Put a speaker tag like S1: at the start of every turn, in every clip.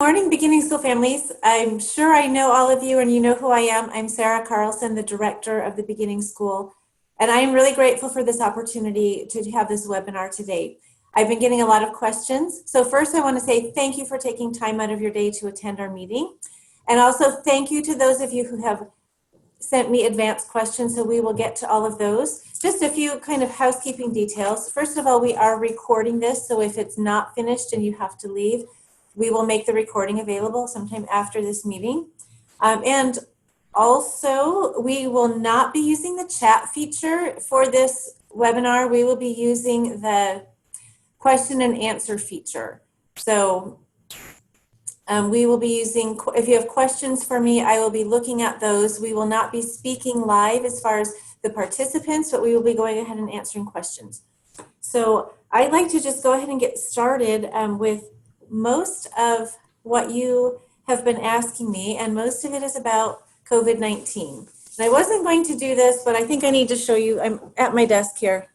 S1: Morning, beginning school families. I'm sure I know all of you and you know who I am. I'm Sarah Carlson, the director of the beginning school, and I am really grateful for this opportunity to have this webinar today. I've been getting a lot of questions. So first I want to say thank you for taking time out of your day to attend our meeting. And also thank you to those of you who have sent me advanced questions, so we will get to all of those. Just a few kind of housekeeping details. First of all, we are recording this, so if it's not finished and you have to leave, we will make the recording available sometime after this meeting. And also, we will not be using the chat feature for this webinar. We will be using the question and answer feature. So we will be using, if you have questions for me, I will be looking at those. We will not be speaking live as far as the participants, but we will be going ahead and answering questions. So I'd like to just go ahead and get started with most of what you have been asking me, and most of it is about COVID-19. And I wasn't going to do this, but I think I need to show you. I'm at my desk here.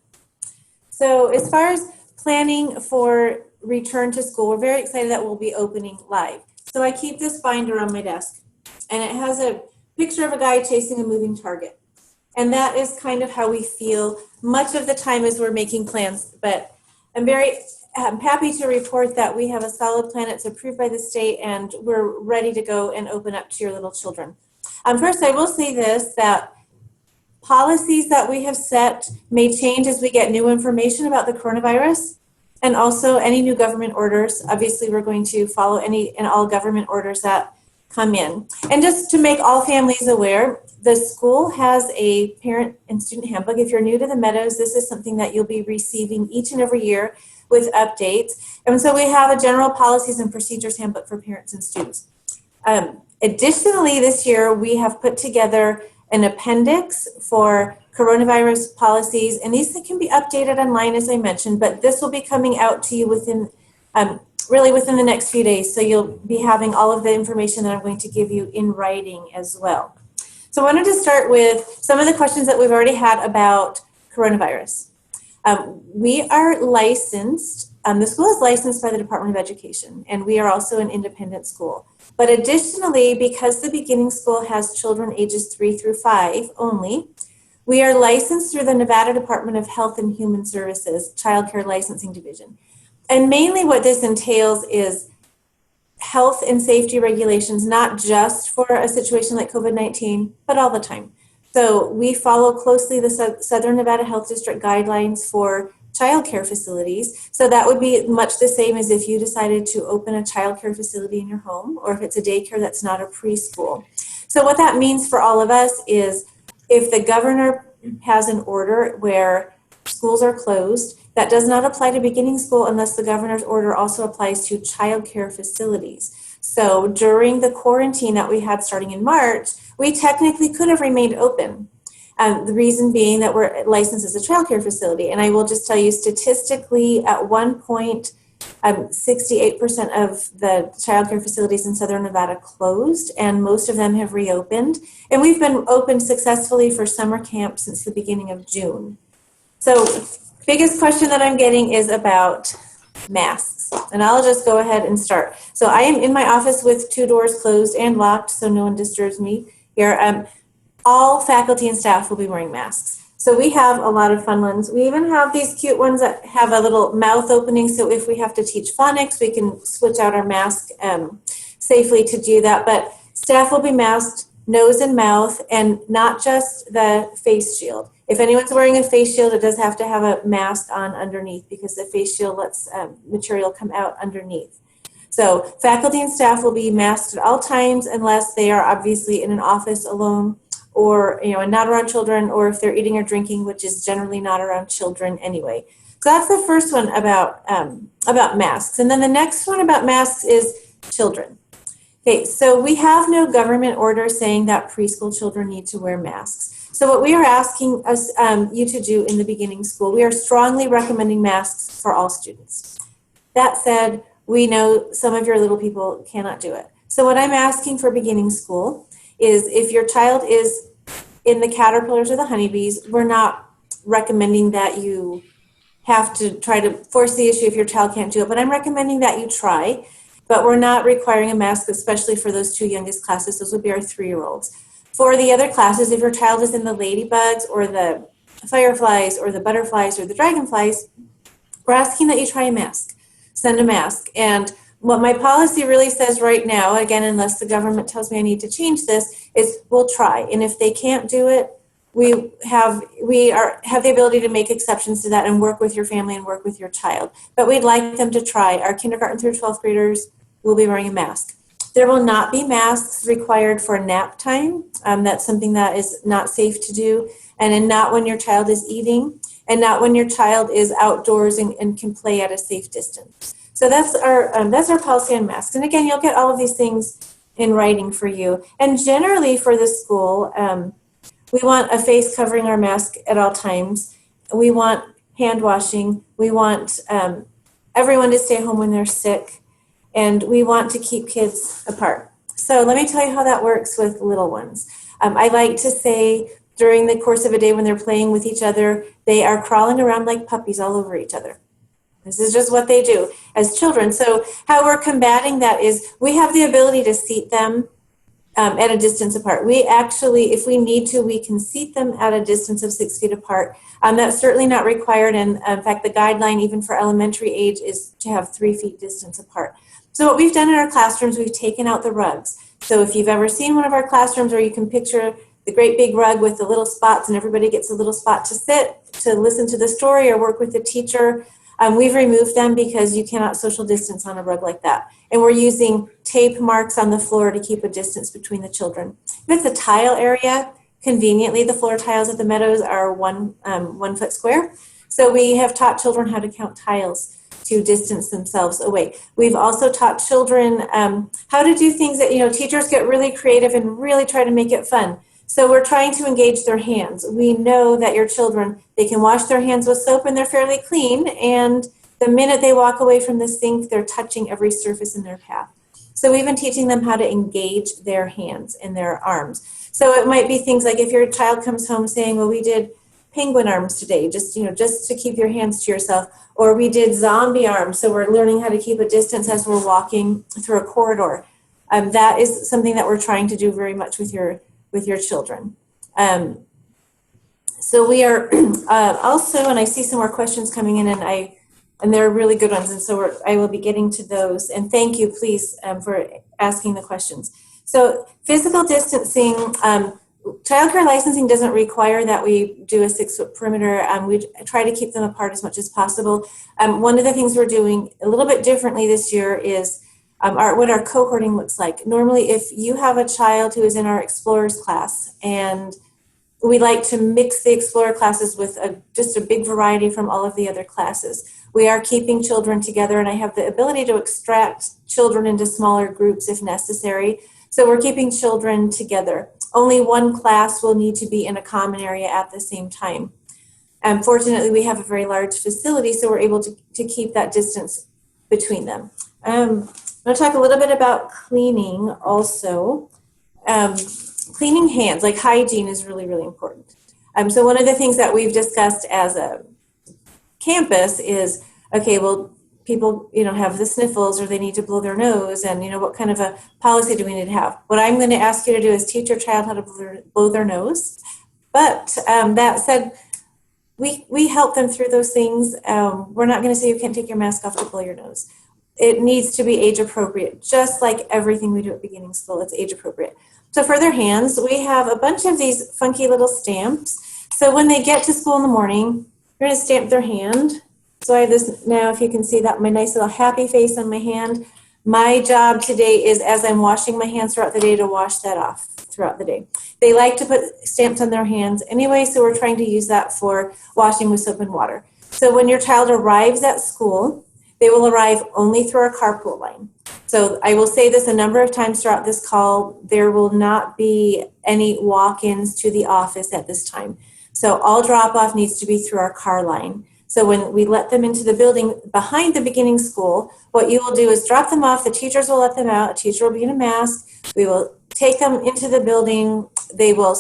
S1: So as far as planning for return to school, we're very excited that we'll be opening live. So I keep this binder on my desk, and it has a picture of a guy chasing a moving target. And that is kind of how we feel much of the time as we're making plans. But I'm happy to report that we have a solid plan. It's approved by the state, and we're ready to go and open up to your little children. First, I will say this, that policies that we have set may change as we get new information about the coronavirus, and also any new government orders. Obviously, we're going to follow any and all government orders that come in. And just to make all families aware, the school has a parent and student handbook. If you're new to the Meadows, this is something that you'll be receiving each and every year with updates. And so we have a general policies and procedures handbook for parents and students. Additionally, this year we have put together an appendix for coronavirus policies, and these can be updated online, as I mentioned, but this will be coming out to you within really within the next few days. So you'll be having all of the information that I'm going to give you in writing as well. So I wanted to start with some of the questions that we've already had about coronavirus. We are licensed, the school is licensed by the Department of Education, and we are also an independent school. But additionally, because the beginning school has children ages 3 through 5 only, we are licensed through the Nevada Department of Health and Human Services Child Care Licensing Division. And mainly what this entails is health and safety regulations, not just for a situation like COVID-19, but all the time. So we follow closely the Southern Nevada Health District guidelines for child care facilities. So that would be much the same as if you decided to open a child care facility in your home, or if it's a daycare that's not a preschool. So what that means for all of us is if the governor has an order where schools are closed, that does not apply to beginning school unless the governor's order also applies to child care facilities. So during the quarantine that we had starting in March, we technically could have remained open. The reason being that we're licensed as a child care facility. And I will just tell you statistically, at one point, 68% of the child care facilities in Southern Nevada closed, and most of them have reopened. And we've been open successfully for summer camp since the beginning of June. So biggest question that I'm getting is about masks, and I'll just go ahead and start. So I am in my office with 2 doors closed and locked, so no one disturbs me here. All faculty and staff will be wearing masks. So we have a lot of fun ones. We even have these cute ones that have a little mouth opening, so if we have to teach phonics, we can switch out our mask safely to do that. But staff will be masked, nose and mouth, and not just the face shield. If anyone's wearing a face shield, it does have to have a mask on underneath, because the face shield lets material come out underneath. So faculty and staff will be masked at all times unless they are obviously in an office alone, or and not around children, or if they're eating or drinking, which is generally not around children anyway. So that's the first one about masks. And then the next one about masks is children. Okay, so we have no government order saying that preschool children need to wear masks. So what we are asking you to do in the beginning school, we are strongly recommending masks for all students. That said, we know some of your little people cannot do it. So what I'm asking for beginning school is if your child is in the caterpillars or the honeybees, we're not recommending that you have to try to force the issue if your child can't do it, but I'm recommending that you try. but we're not requiring a mask, especially for those two youngest classes. Those would be our 3-year-olds. For the other classes, if your child is in the ladybugs or the fireflies or the butterflies or the dragonflies, we're asking that you try a mask, send a mask. And what my policy really says right now, again, unless the government tells me I need to change this, is we'll try. And if they can't do it, we have the ability to make exceptions to that and work with your family and work with your child. But we'd like them to try. Our kindergarten through 12th graders will be wearing a mask. There will not be masks required for nap time. That's something that is not safe to do, and not when your child is eating, and not when your child is outdoors and can play at a safe distance. So that's our policy on masks. And again, you'll get all of these things in writing for you. And generally for the school, we want a face covering our mask at all times. We want hand washing. We want everyone to stay home when they're sick. And we want to keep kids apart. So let me tell you how that works with little ones. I like to say during the course of a day when they're playing with each other, they are crawling around like puppies all over each other. This is just what they do as children. So how we're combating that is we have the ability to seat them at a distance apart. We actually, if we need to, we can seat them at a distance of 6 feet apart. That's certainly not required. And in fact, the guideline even for elementary age is to have 3 feet distance apart. So what we've done in our classrooms, we've taken out the rugs. So if you've ever seen one of our classrooms where you can picture the great big rug with the little spots and everybody gets a little spot to sit, to listen to the story or work with the teacher, we've removed them because you cannot social distance on a rug like that. And we're using tape marks on the floor to keep a distance between the children. If it's a tile area, conveniently the floor tiles at the Meadows are 1 foot square. So we have taught children how to count tiles to distance themselves away. We've also taught children how to do things that, teachers get really creative and really try to make it fun. So we're trying to engage their hands. We know that your children, they can wash their hands with soap and they're fairly clean. And the minute they walk away from the sink, they're touching every surface in their path. So we've been teaching them how to engage their hands and their arms. So it might be things like if your child comes home saying, well, we did penguin arms today, just to keep your hands to yourself, or we did zombie arms. So we're learning how to keep a distance as we're walking through a corridor. That is something that we're trying to do very much with your children. So we are also, and I see some more questions coming in, and they're really good ones, and so I will be getting to those. And thank you, please, for asking the questions. So physical distancing, childcare licensing doesn't require that we do a 6-foot perimeter. We try to keep them apart as much as possible. One of the things we're doing a little bit differently this year is what our cohorting looks like. Normally, if you have a child who is in our Explorers class, and we like to mix the Explorer classes with just a big variety from all of the other classes. We are keeping children together, and I have the ability to extract children into smaller groups if necessary. So we're keeping children together. Only one class will need to be in a common area at the same time. Fortunately, we have a very large facility, so we're able to keep that distance between them. I'm going to talk a little bit about cleaning also. Cleaning hands, like hygiene, is really, really important. So one of the things that we've discussed as a campus is, okay, well, people, have the sniffles or they need to blow their nose, and, what kind of a policy do we need to have? What I'm going to ask you to do is teach your child how to blow their nose. But that said, we help them through those things. We're not going to say you can't take your mask off to blow your nose. It needs to be age appropriate, just like everything we do at beginning school, it's age appropriate. So for their hands, we have a bunch of these funky little stamps. So when they get to school in the morning, they're going to stamp their hand. So I have this now, if you can see that, my nice little happy face on my hand. My job today is, as I'm washing my hands throughout the day, to wash that off throughout the day. They like to put stamps on their hands anyway, so we're trying to use that for washing with soap and water. So when your child arrives at school, they will arrive only through our carpool line. So I will say this a number of times throughout this call, there will not be any walk-ins to the office at this time. So all drop-off needs to be through our car line. So when we let them into the building behind the beginning school, what you will do is drop them off, the teachers will let them out, a teacher will be in a mask, we will take them into the building, they will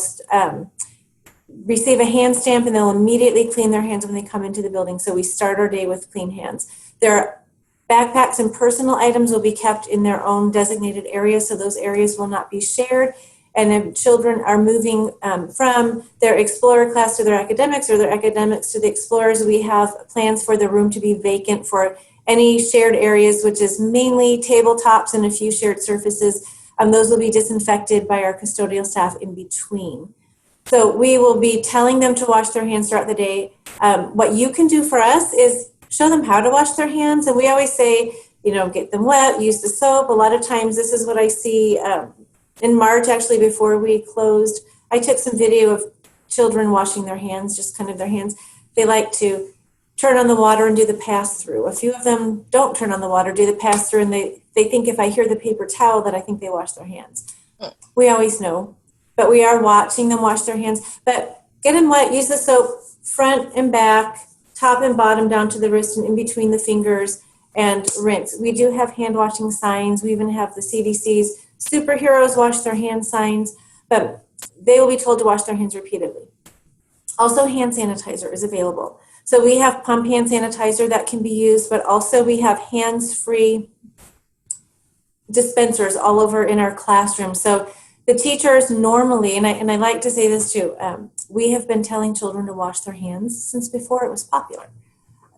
S1: receive a hand stamp, and they'll immediately clean their hands when they come into the building. So we start our day with clean hands. There Backpacks and personal items will be kept in their own designated areas, so those areas will not be shared. And if children are moving from their Explorer class to their academics or their academics to the Explorers, we have plans for the room to be vacant for any shared areas, which is mainly tabletops and a few shared surfaces. Those will be disinfected by our custodial staff in between. So we will be telling them to wash their hands throughout the day. What you can do for us is show them how to wash their hands. And we always say, get them wet, use the soap. A lot of times this is what I see in March, actually, before we closed. I took some video of children washing their hands, just kind of their hands. They like to turn on the water and do the pass-through. A few of them don't turn on the water, do the pass-through, and they think if I hear the paper towel that I think they wash their hands. We always know, but we are watching them wash their hands. But get them wet, use the soap front and back, top and bottom down to the wrist and in between the fingers, and rinse. We do have hand washing signs. We even have the CDC's superheroes wash their hands signs, but they will be told to wash their hands repeatedly. Also, hand sanitizer is available. So we have pump hand sanitizer that can be used, but also we have hands-free dispensers all over in our classroom. So the teachers normally, and I like to say this too, we have been telling children to wash their hands since before it was popular.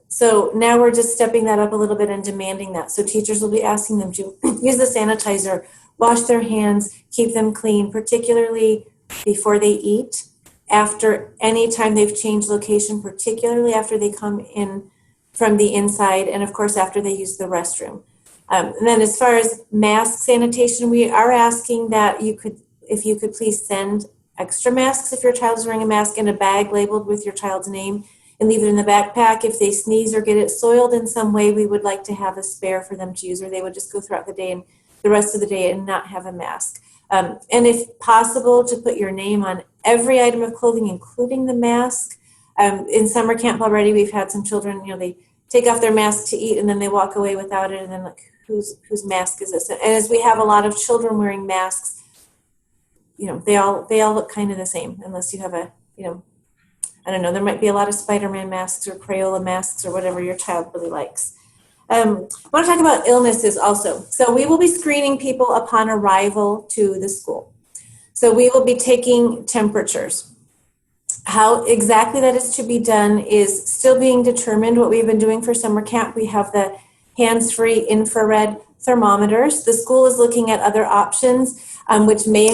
S1: So now we're just stepping that up a little bit and demanding that. So teachers will be asking them to use the sanitizer, wash their hands, keep them clean, particularly before they eat, after any time they've changed location, particularly after they come in from the inside, and of course after they use the restroom. And then as far as mask sanitation, we are asking that if you could please send extra masks if your child is wearing a mask in a bag labeled with your child's name and leave it in the backpack. If they sneeze or get it soiled in some way, we would like to have a spare for them to use, or they would just go throughout the day and the rest of the day and not have a mask. And if possible, to put your name on every item of clothing, including the mask. In summer camp already, we've had some children, they take off their mask to eat and then they walk away without it, and then whose mask is this? And as we have a lot of children wearing masks, they all look kind of the same, unless you have I don't know, there might be a lot of Spider-Man masks or Crayola masks or whatever your child really likes. I want to talk about illnesses also. So we will be screening people upon arrival to the school. So we will be taking temperatures. How exactly that is to be done is still being determined. What we've been doing for summer camp, we have the hands-free infrared thermometers. The school is looking at other options, which may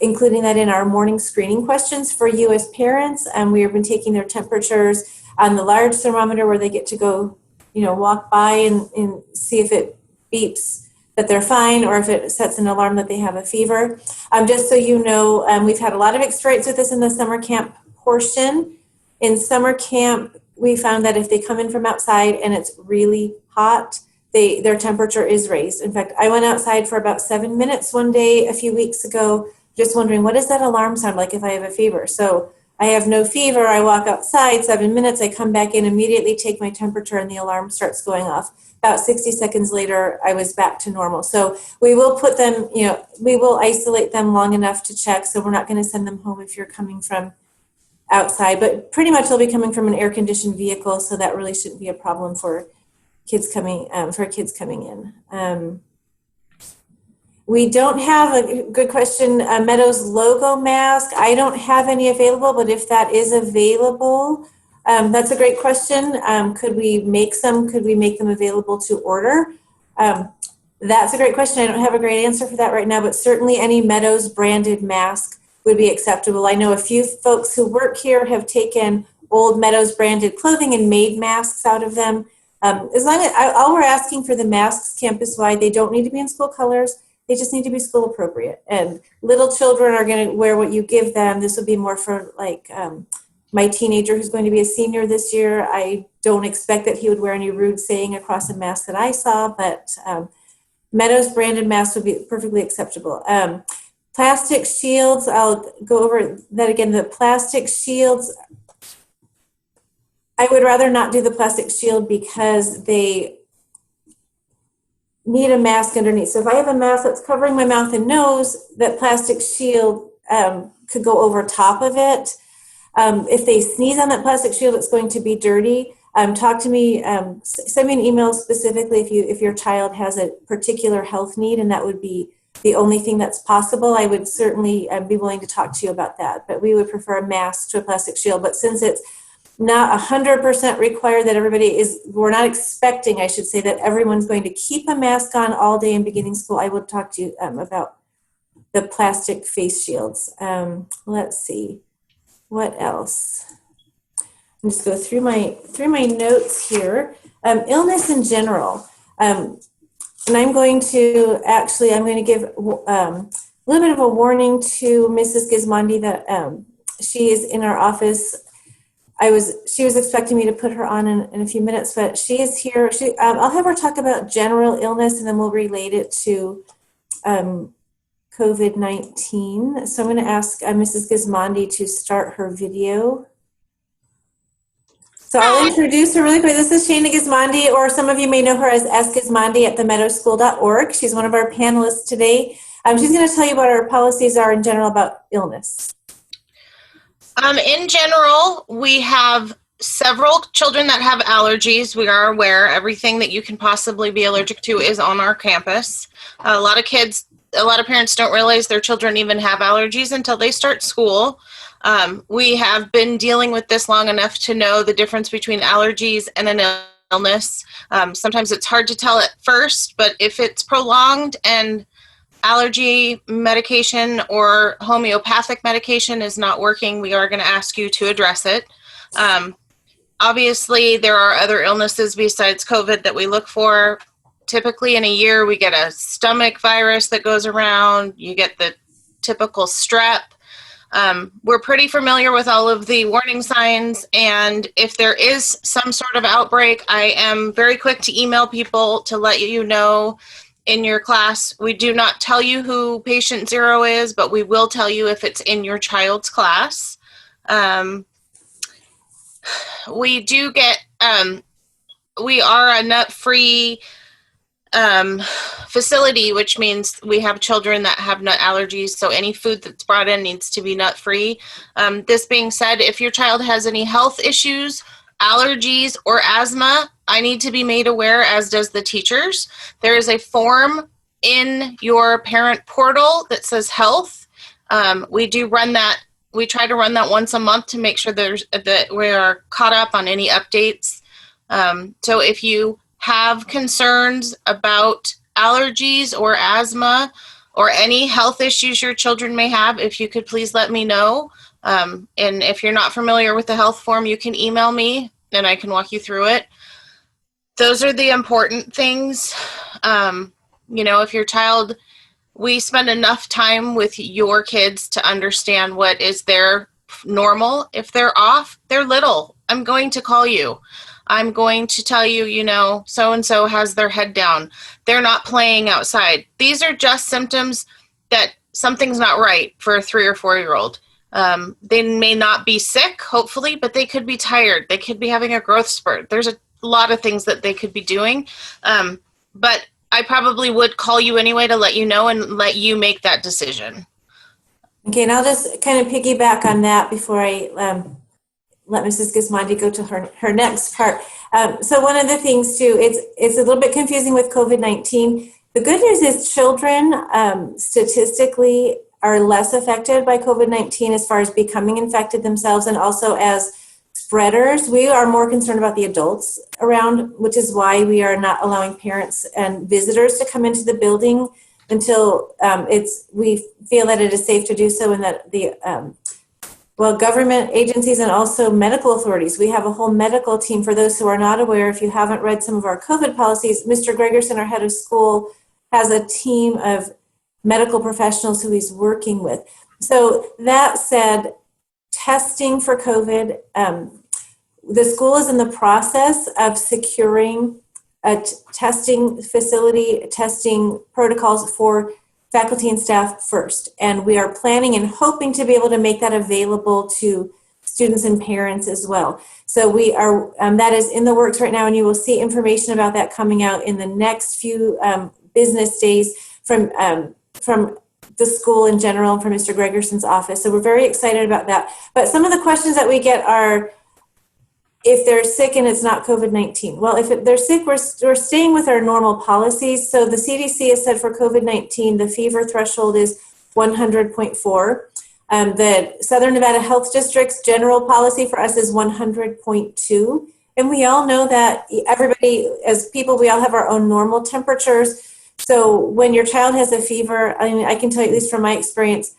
S1: including that in our morning screening questions for you as parents. We have been taking their temperatures on the large thermometer where they get to go, walk by and see if it beeps that they're fine or if it sets an alarm that they have a fever. Just so you know, we've had a lot of experience with this in the summer camp portion. In summer camp, we found that if they come in from outside and it's really hot, their temperature is raised. In fact, I went outside for about 7 minutes one day a few weeks ago, just wondering, what does that alarm sound like if I have a fever? So I have no fever, I walk outside 7 minutes, I come back in, immediately take my temperature, and the alarm starts going off. About 60 seconds later, I was back to normal. So we will put them, we will isolate them long enough to check, so we're not going to send them home if you're coming from outside, but pretty much they'll be coming from an air-conditioned vehicle, so that really shouldn't be a problem for kids coming in. We don't have a good question. Meadows logo mask. I don't have any available, but if that is available, that's a great question. Could we make some? Could we make them available to order? That's a great question. I don't have a great answer for that right now, but certainly any Meadows branded mask would be acceptable. I know a few folks who work here have taken old Meadows branded clothing and made masks out of them. As long as all we're asking for the masks campus-wide, they don't need to be in school colors. They just need to be school appropriate. And little children are going to wear what you give them. This would be more for like my teenager who's going to be a senior this year. I don't expect that he would wear any rude saying across a mask that I saw, but Meadows branded masks would be perfectly acceptable. Plastic shields, I'll go over that again. The plastic shields, I would rather not do the plastic shield because they need a mask underneath. So if I have a mask that's covering my mouth and nose, that plastic shield could go over top of it. If they sneeze on that plastic shield, it's going to be dirty. Talk to me, send me an email specifically if your child has a particular health need, and that would be the only thing that's possible. I would certainly be willing to talk to you about that, but we would prefer a mask to a plastic shield. But since it's not 100% required that everybody is, we're not expecting, I should say, that everyone's going to keep a mask on all day in beginning school. I will talk to you about the plastic face shields. Let's see, what else? I'll just go through my notes here. Illness in general. And I'm going to give a little bit of a warning to Mrs. Gismondi that she is in our office. She was expecting me to put her on in a few minutes, but she is here. I'll have her talk about general illness, and then we'll relate it to COVID-19. So I'm going to ask Mrs. Gismondi to start her video. So I'll introduce her really quick. This is Shana Gismondi, or some of you may know her as S. Gismondi at themeadowschool.org. She's one of our panelists today. She's going to tell you what our policies are in general about illness.
S2: In general, we have several children that have allergies. We are aware everything that you can possibly be allergic to is on our campus. A lot of parents don't realize their children even have allergies until they start school. We have been dealing with this long enough to know the difference between allergies and an illness. Sometimes it's hard to tell at first, but if it's prolonged and allergy medication or homeopathic medication is not working, we are going to ask you to address it. Obviously, there are other illnesses besides COVID that we look for. Typically in a year, we get a stomach virus that goes around. You get the typical strep. We're pretty familiar with all of the warning signs, and if there is some sort of outbreak, I am very quick to email people to let you know. In your class, we do not tell you who patient 0 is, but we will tell you if it's in your child's class. We do get, we are a nut-free facility, which means we have children that have nut allergies, so any food that's brought in needs to be nut-free. This being said, if your child has any health issues, allergies, or asthma, I need to be made aware, as does the teachers. There is a form in your parent portal that says health. We do run that. We try to run that once a month to make sure that we are caught up on any updates. So if you have concerns about allergies or asthma or any health issues your children may have, if you could please let me know. And if you're not familiar with the health form, you can email me and I can walk you through it. Those are the important things. If your child, we spend enough time with your kids to understand what is their normal. If they're off, they're little. I'm going to call you. I'm going to tell you, so-and-so has their head down. They're not playing outside. These are just symptoms that something's not right for a 3 or 4-year-old. They may not be sick, hopefully, but they could be tired. They could be having a growth spurt. There's a lot of things that they could be doing. But I probably would call you anyway to let you know and let you make that decision.
S1: Okay, and I'll just kind of piggyback on that before I let Mrs. Gismondi go to her next part. So one of the things too, it's a little bit confusing with COVID-19. The good news is children statistically are less affected by COVID-19 as far as becoming infected themselves and also as spreaders. We are more concerned about the adults around, which is why we are not allowing parents and visitors to come into the building until we feel that it is safe to do so, and that the government agencies and also medical authorities. We have a whole medical team. For those who are not aware, if you haven't read some of our COVID policies, Mr. Gregerson, our head of school, has a team of medical professionals who he's working with. So that said, testing for COVID, the school is in the process of securing a testing facility, testing protocols for faculty and staff first. And we are planning and hoping to be able to make that available to students and parents as well. So we are, that is in the works right now, and you will see information about that coming out in the next few business days from the school in general and from Mr. Gregerson's office. So we're very excited about that. But some of the questions that we get are, if they're sick and it's not COVID-19. Well, if they're sick, we're staying with our normal policies. So the CDC has said for COVID-19, the fever threshold is 100.4. The Southern Nevada Health District's general policy for us is 100.2. And we all know that everybody, as people, we all have our own normal temperatures. So when your child has a fever, I mean, I can tell you, at least from my experience,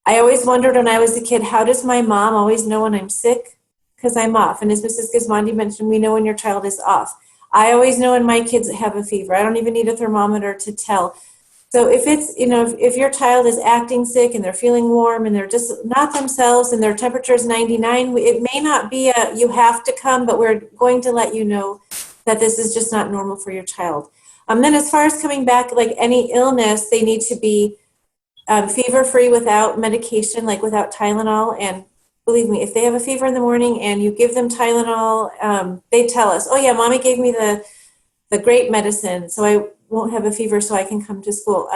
S1: I always wondered when I was a kid, how does my mom always know when I'm sick? Because I'm off. And as Mrs. Gismondi mentioned, we know when your child is off. I always know when my kids have a fever. I don't even need a thermometer to tell. So if it's, if your child is acting sick and they're feeling warm and they're just not themselves and their temperature is 99, it may not be you have to come, but we're going to let you know that this is just not normal for your child. Then as far as coming back, like any illness, they need to be fever-free without medication, like without Tylenol. And believe me, if they have a fever in the morning and you give them Tylenol, they tell us, oh yeah, mommy gave me the great medicine, so I won't have a fever, so I can come to school.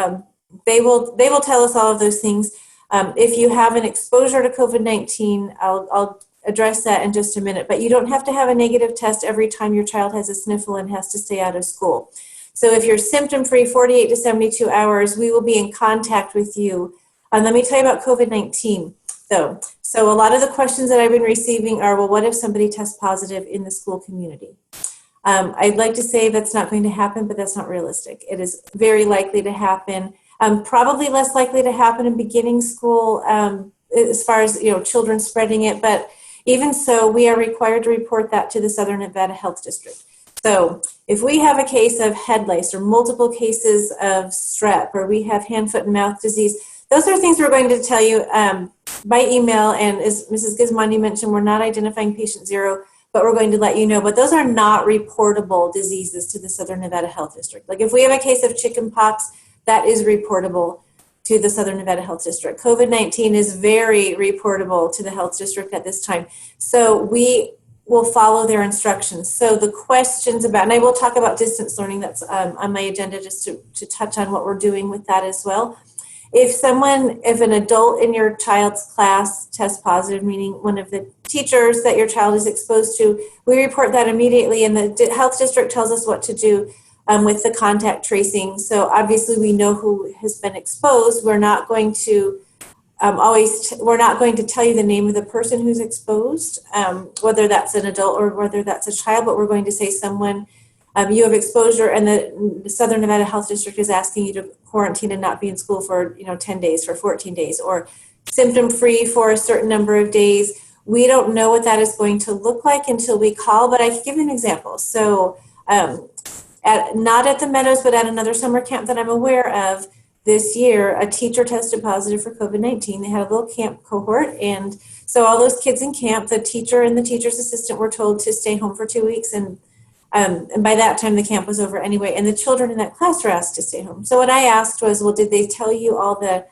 S1: They will tell us all of those things. If you have an exposure to COVID-19, I'll address that in just a minute, but you don't have to have a negative test every time your child has a sniffle and has to stay out of school. So if you're symptom-free 48 to 72 hours, we will be in contact with you. And let me tell you about COVID-19, though. So a lot of the questions that I've been receiving are, well, what if somebody tests positive in the school community? I'd like to say that's not going to happen, but that's not realistic. It is very likely to happen. Probably less likely to happen in beginning school as far as children spreading it. But even so, we are required to report that to the Southern Nevada Health District. So if we have a case of head lice or multiple cases of strep, or we have hand, foot, and mouth disease, those are things we're going to tell you by email. And as Mrs. Gismondi mentioned, we're not identifying patient zero, but we're going to let you know. But those are not reportable diseases to the Southern Nevada Health District. Like if we have a case of chicken pox, that is reportable to the Southern Nevada Health District. COVID-19 is very reportable to the Health District at this time. So we will follow their instructions. So the questions about, and I will talk about distance learning, that's on my agenda, just to touch on what we're doing with that as well. If an adult in your child's class tests positive, meaning one of the teachers that your child is exposed to, we report that immediately, and the health district tells us what to do with the contact tracing. So obviously we know who has been exposed. We're not going to we're not going to tell you the name of the person who's exposed, whether that's an adult or whether that's a child, but we're going to say someone, you have exposure, and the Southern Nevada Health District is asking you to quarantine and not be in school for 10 days, for 14 days, or symptom-free for a certain number of days. We don't know what that is going to look like until we call, but I can give you an example. So not at the Meadows, but at another summer camp that I'm aware of, this year, a teacher tested positive for COVID-19. They had a little camp cohort, and so all those kids in camp, the teacher and the teacher's assistant were told to stay home for 2 weeks, and by that time the camp was over anyway, and the children in that class were asked to stay home. So what I asked was, well, did they tell you all the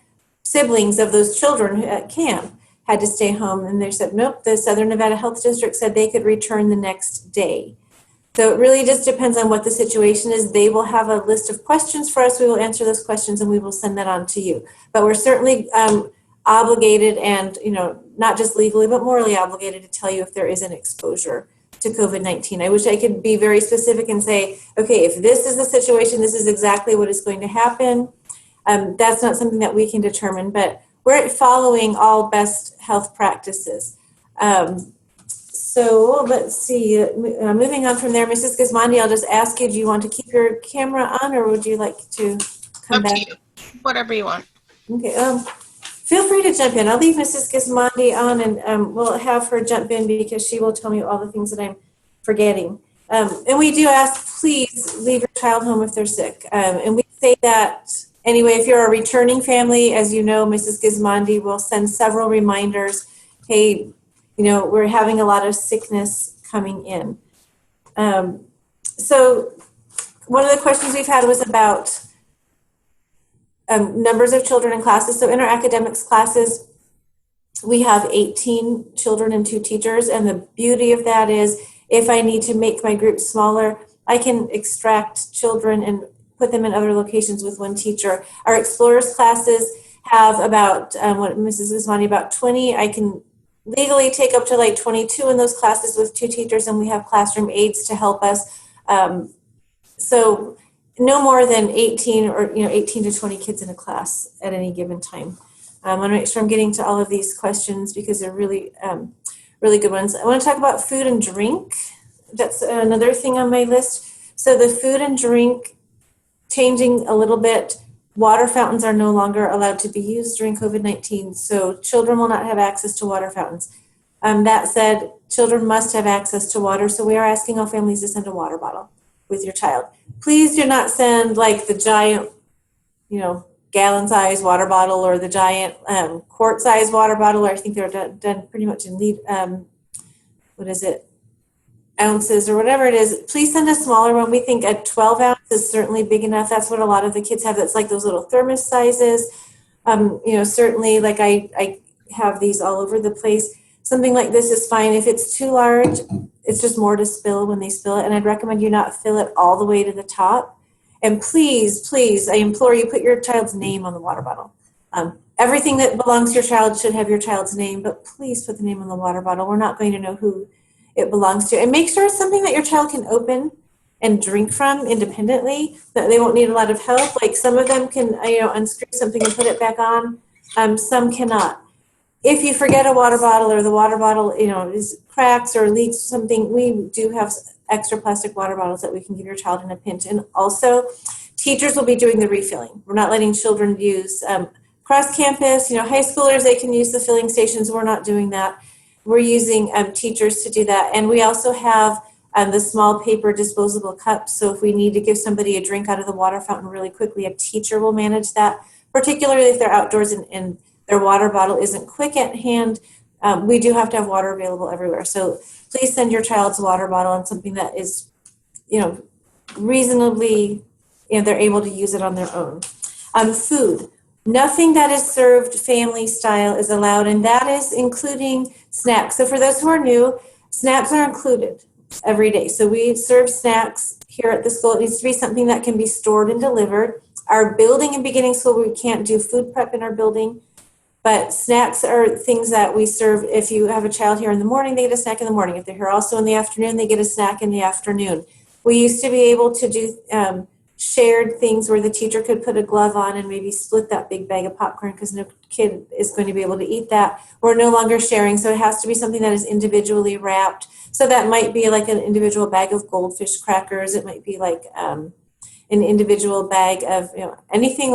S1: siblings of those children at camp had to stay home? And they said, nope, the Southern Nevada Health District said they could return the next day. So it really just depends on what the situation is. They will have a list of questions for us. We will answer those questions and we will send that on to you. But we're certainly obligated, and not just legally, but morally obligated to tell you if there is an exposure to COVID-19. I wish I could be very specific and say, okay, if this is the situation, this is exactly what is going to happen. That's not something that we can determine, but we're following all best health practices. So let's see, moving on from there, Mrs. Gismondi, I'll just ask you, do you want to keep your camera on, or would you like to come
S2: Up
S1: back?
S2: to you. Whatever you want.
S1: Okay, feel free to jump in. I'll leave Mrs. Gismondi on, and we'll have her jump in because she will tell me all the things that I'm forgetting. And we do ask, please leave your child home if they're sick. And we say that anyway, if you're a returning family, as you know, Mrs. Gismondi will send several reminders. Hey, we're having a lot of sickness coming in. So one of the questions we've had was about numbers of children in classes. So in our academics classes, we have 18 children and 2 teachers. And the beauty of that is, if I need to make my group smaller, I can extract children and put them in other locations with 1 teacher. Our Explorers classes have about, what Mrs. Gismondi, about 20. I can legally take up to like 22 in those classes with 2 teachers, and we have classroom aides to help us. So no more than 18 or 18 to 20 kids in a class at any given time. I want to make sure I'm getting to all of these questions because they're really really good ones. I want to talk about food and drink. That's another thing on my list. So the food and drink changing a little bit. Water fountains are no longer allowed to be used during COVID-19, so children will not have access to water fountains. That said, children must have access to water, so we are asking all families to send a water bottle with your child. Please do not send like the giant, gallon-sized water bottle or the giant quart-sized water bottle. Or I think they're done pretty much in ounces or whatever it is. Please send a smaller one. We think a 12 ounce is certainly big enough. That's what a lot of the kids have. That's like those little thermos sizes. Certainly, like I have these all over the place. Something like this is fine. If it's too large, it's just more to spill when they spill it. And I'd recommend you not fill it all the way to the top. And please, please, I implore you, put your child's name on the water bottle. Everything that belongs to your child should have your child's name, but please put the name on the water bottle. We're not going to know who it belongs to. And make sure it's something that your child can open and drink from independently, that they won't need a lot of help. Like some of them can, unscrew something and put it back on. Some cannot. If you forget a water bottle or the water bottle, is cracks or leaks something, we do have extra plastic water bottles that we can give your child in a pinch. And also, teachers will be doing the refilling. We're not letting children use cross campus. High schoolers, they can use the filling stations. We're not doing that. We're using teachers to do that. And we also have the small paper disposable cups. So if we need to give somebody a drink out of the water fountain really quickly, a teacher will manage that, particularly if they're outdoors and their water bottle isn't quick at hand. We do have to have water available everywhere. So please send your child's water bottle on something that is, reasonably, they're able to use it on their own. Food. Nothing that is served family style is allowed, and that is including snacks. So for those who are new, snacks are included every day. So we serve snacks here at the school. It needs to be something that can be stored and delivered. Our building and beginning school, we can't do food prep in our building, but snacks are things that we serve. If you have a child here in the morning, they get a snack in the morning. If they're here also in the afternoon, they get a snack in the afternoon. We used to be able to do shared things where the teacher could put a glove on and maybe split that big bag of popcorn because no kid is going to be able to eat that. We're no longer sharing, so it has to be something that is individually wrapped. So that might be like an individual bag of goldfish crackers. It might be like an individual bag of anything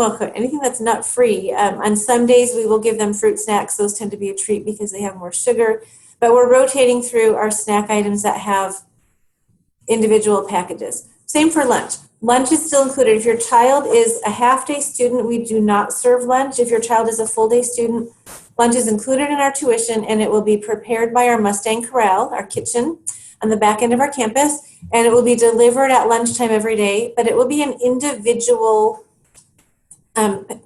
S1: that's nut free. On some days we will give them fruit snacks. Those tend to be a treat because they have more sugar. But we're rotating through our snack items that have individual packages. Same for lunch. Lunch is still included. If your child is a half-day student, we do not serve lunch. If your child is a full-day student, lunch is included in our tuition, and it will be prepared by our Mustang Corral, our kitchen, on the back end of our campus, and it will be delivered at lunchtime every day, but it will be in individual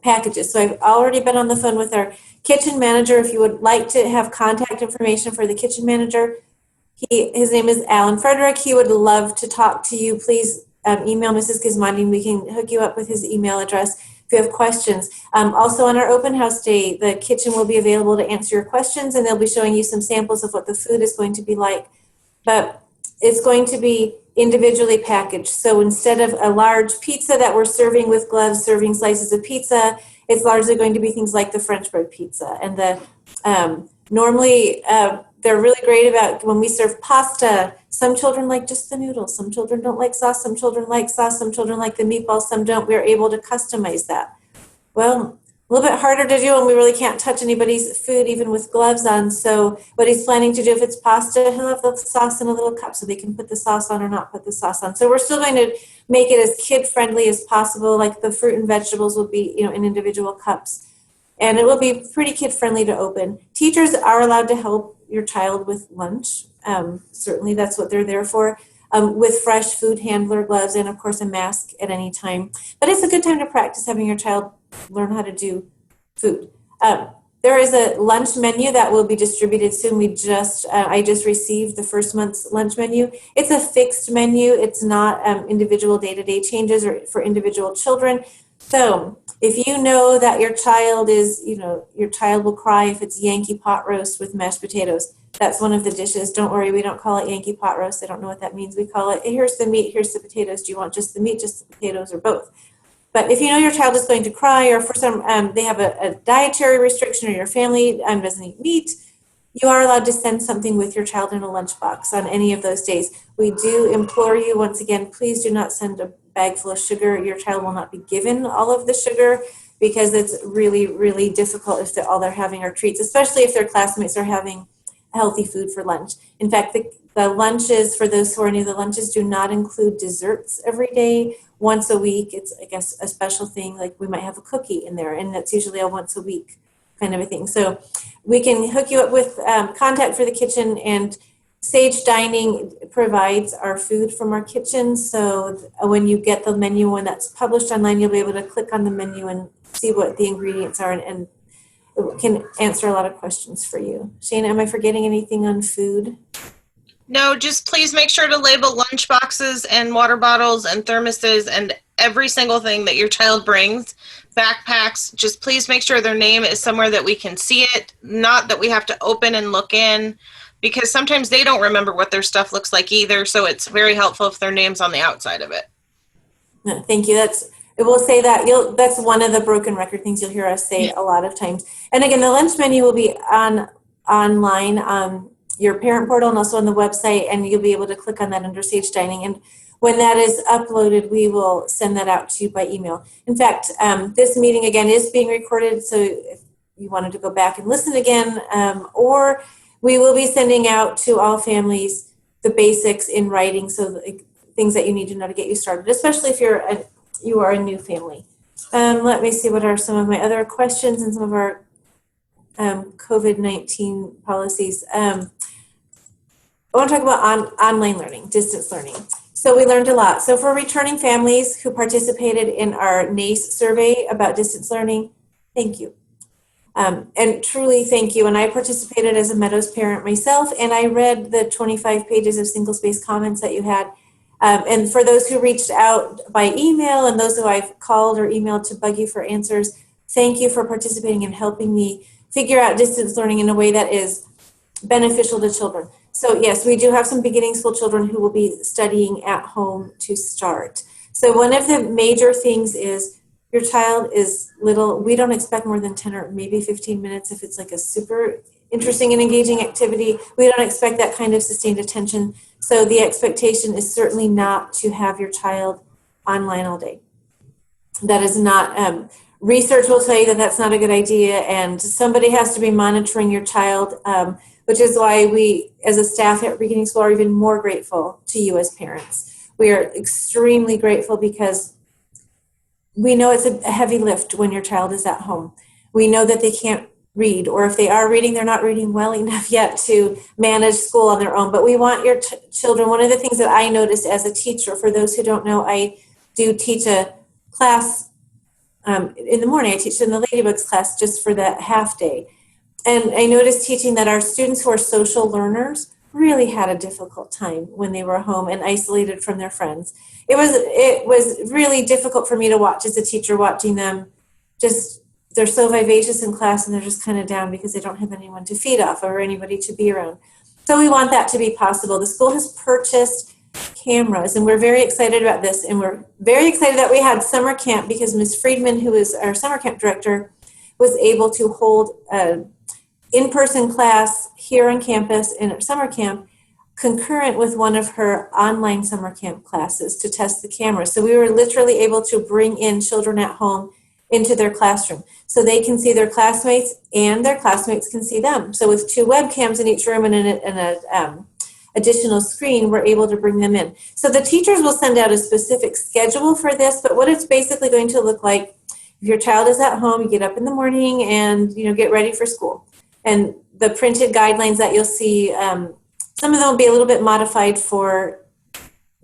S1: packages. So I've already been on the phone with our kitchen manager. If you would like to have contact information for the kitchen manager, his name is Alan Frederick. He would love to talk to you. Please email Mrs. Gizmondi and we can hook you up with his email address if you have questions. Also on our open house day, the kitchen will be available to answer your questions, and they'll be showing you some samples of what the food is going to be like. But it's going to be individually packaged. So instead of a large pizza that we're serving with gloves, serving slices of pizza, it's largely going to be things like the French bread pizza. And normally they're really great about when we serve pasta. Some children like just the noodles. Some children don't like sauce. Some children like sauce. Some children like the meatballs. Some don't. We're able to customize that. Well, a little bit harder to do when we really can't touch anybody's food even with gloves on. So what he's planning to do, if it's pasta, he'll have the sauce in a little cup so they can put the sauce on or not put the sauce on. So we're still going to make it as kid-friendly as possible. Like the fruit and vegetables will be, in individual cups. And it will be pretty kid-friendly to open. Teachers are allowed to help your child with lunch. Certainly that's what they're there for. With fresh food handler gloves and of course a mask at any time. But it's a good time to practice having your child learn how to do food. There is a lunch menu that will be distributed soon. I just received the first month's lunch menu. It's a fixed menu. It's not individual day-to-day changes or for individual children. So if you know that your child is, your child will cry if it's Yankee pot roast with mashed potatoes. That's one of the dishes. Don't worry, we don't call it Yankee pot roast. I don't know what that means. We call it, here's the meat, here's the potatoes. Do you want just the meat, just the potatoes, or both? But if you know your child is going to cry, or for some, they have a dietary restriction, or your family doesn't eat meat, you are allowed to send something with your child in a lunchbox on any of those days. We do implore you, once again, please do not send a bag full of sugar. Your child will not be given all of the sugar, because it's really, really difficult if all they're having are treats, especially if their classmates are having healthy food for lunch. In fact, the lunches, for those who are new, the lunches do not include desserts every day. Once a week, it's, I guess, a special thing, like we might have a cookie in there, and that's usually a once a week kind of a thing. So we can hook you up with contact for the kitchen, and Sage Dining provides our food from our kitchen. So when you get the menu, when that's published online, you'll be able to click on the menu and see what the ingredients are, and it can answer a lot of questions for you. Shana, am I forgetting anything on food?
S2: No, just please make sure to label lunch boxes and water bottles and thermoses and every single thing that your child brings. Backpacks, just please make sure their name is somewhere that we can see it, not that we have to open and look in, because sometimes they don't remember what their stuff looks like either, so it's very helpful if their name's on the outside of it.
S1: No, thank you. It will say that. That's one of the broken record things you'll hear us say a lot of times. And again, the lunch menu will be online, your parent portal, and also on the website, and you'll be able to click on that under Sage Dining. And when that is uploaded, we will send that out to you by email. In fact, this meeting again is being recorded, so if you wanted to go back and listen again, or we will be sending out to all families the basics in writing, so things that you need to know to get you started, especially if you are a new family. Let me see what are some of my other questions and some of our COVID-19 policies. I want to talk about online learning, distance learning. So we learned a lot. So for returning families who participated in our NACE survey about distance learning, thank you. And truly thank you. And I participated as a Meadows parent myself, and I read the 25 pages of single-spaced comments that you had. And for those who reached out by email and those who I've called or emailed to bug you for answers, thank you for participating and helping me figure out distance learning in a way that is beneficial to children. So yes, we do have some beginning school children who will be studying at home to start. So one of the major things is your child is little. We don't expect more than 10 or maybe 15 minutes if it's like a super interesting and engaging activity. We don't expect that kind of sustained attention. So the expectation is certainly not to have your child online all day. That is not, research will tell you that that's not a good idea, and somebody has to be monitoring your child, which is why we, as a staff at Beginning School, are even more grateful to you as parents. We are extremely grateful because we know it's a heavy lift when your child is at home. We know that they can't read, or if they are reading, they're not reading well enough yet to manage school on their own. But we want your children. One of the things that I noticed as a teacher, for those who don't know, I do teach a class in the morning. I teach in the Ladybugs class just for that half day. And I noticed teaching that our students who are social learners really had a difficult time when they were home and isolated from their friends. It was really difficult for me to watch as a teacher, watching them just, they're so vivacious in class and they're just kind of down because they don't have anyone to feed off or anybody to be around. So we want that to be possible. The school has purchased cameras, and we're very excited about this. And we're very excited that we had summer camp because Ms. Friedman, who is our summer camp director, was able to hold an in-person class here on campus in our summer camp concurrent with one of her online summer camp classes to test the camera. So we were literally able to bring in children at home into their classroom so they can see their classmates and their classmates can see them. So with 2 webcams in each room and an additional screen, we're able to bring them in. So the teachers will send out a specific schedule for this, but what it's basically going to look like, if your child is at home, you get up in the morning and get ready for school. And the printed guidelines that you'll see, some of them will be a little bit modified for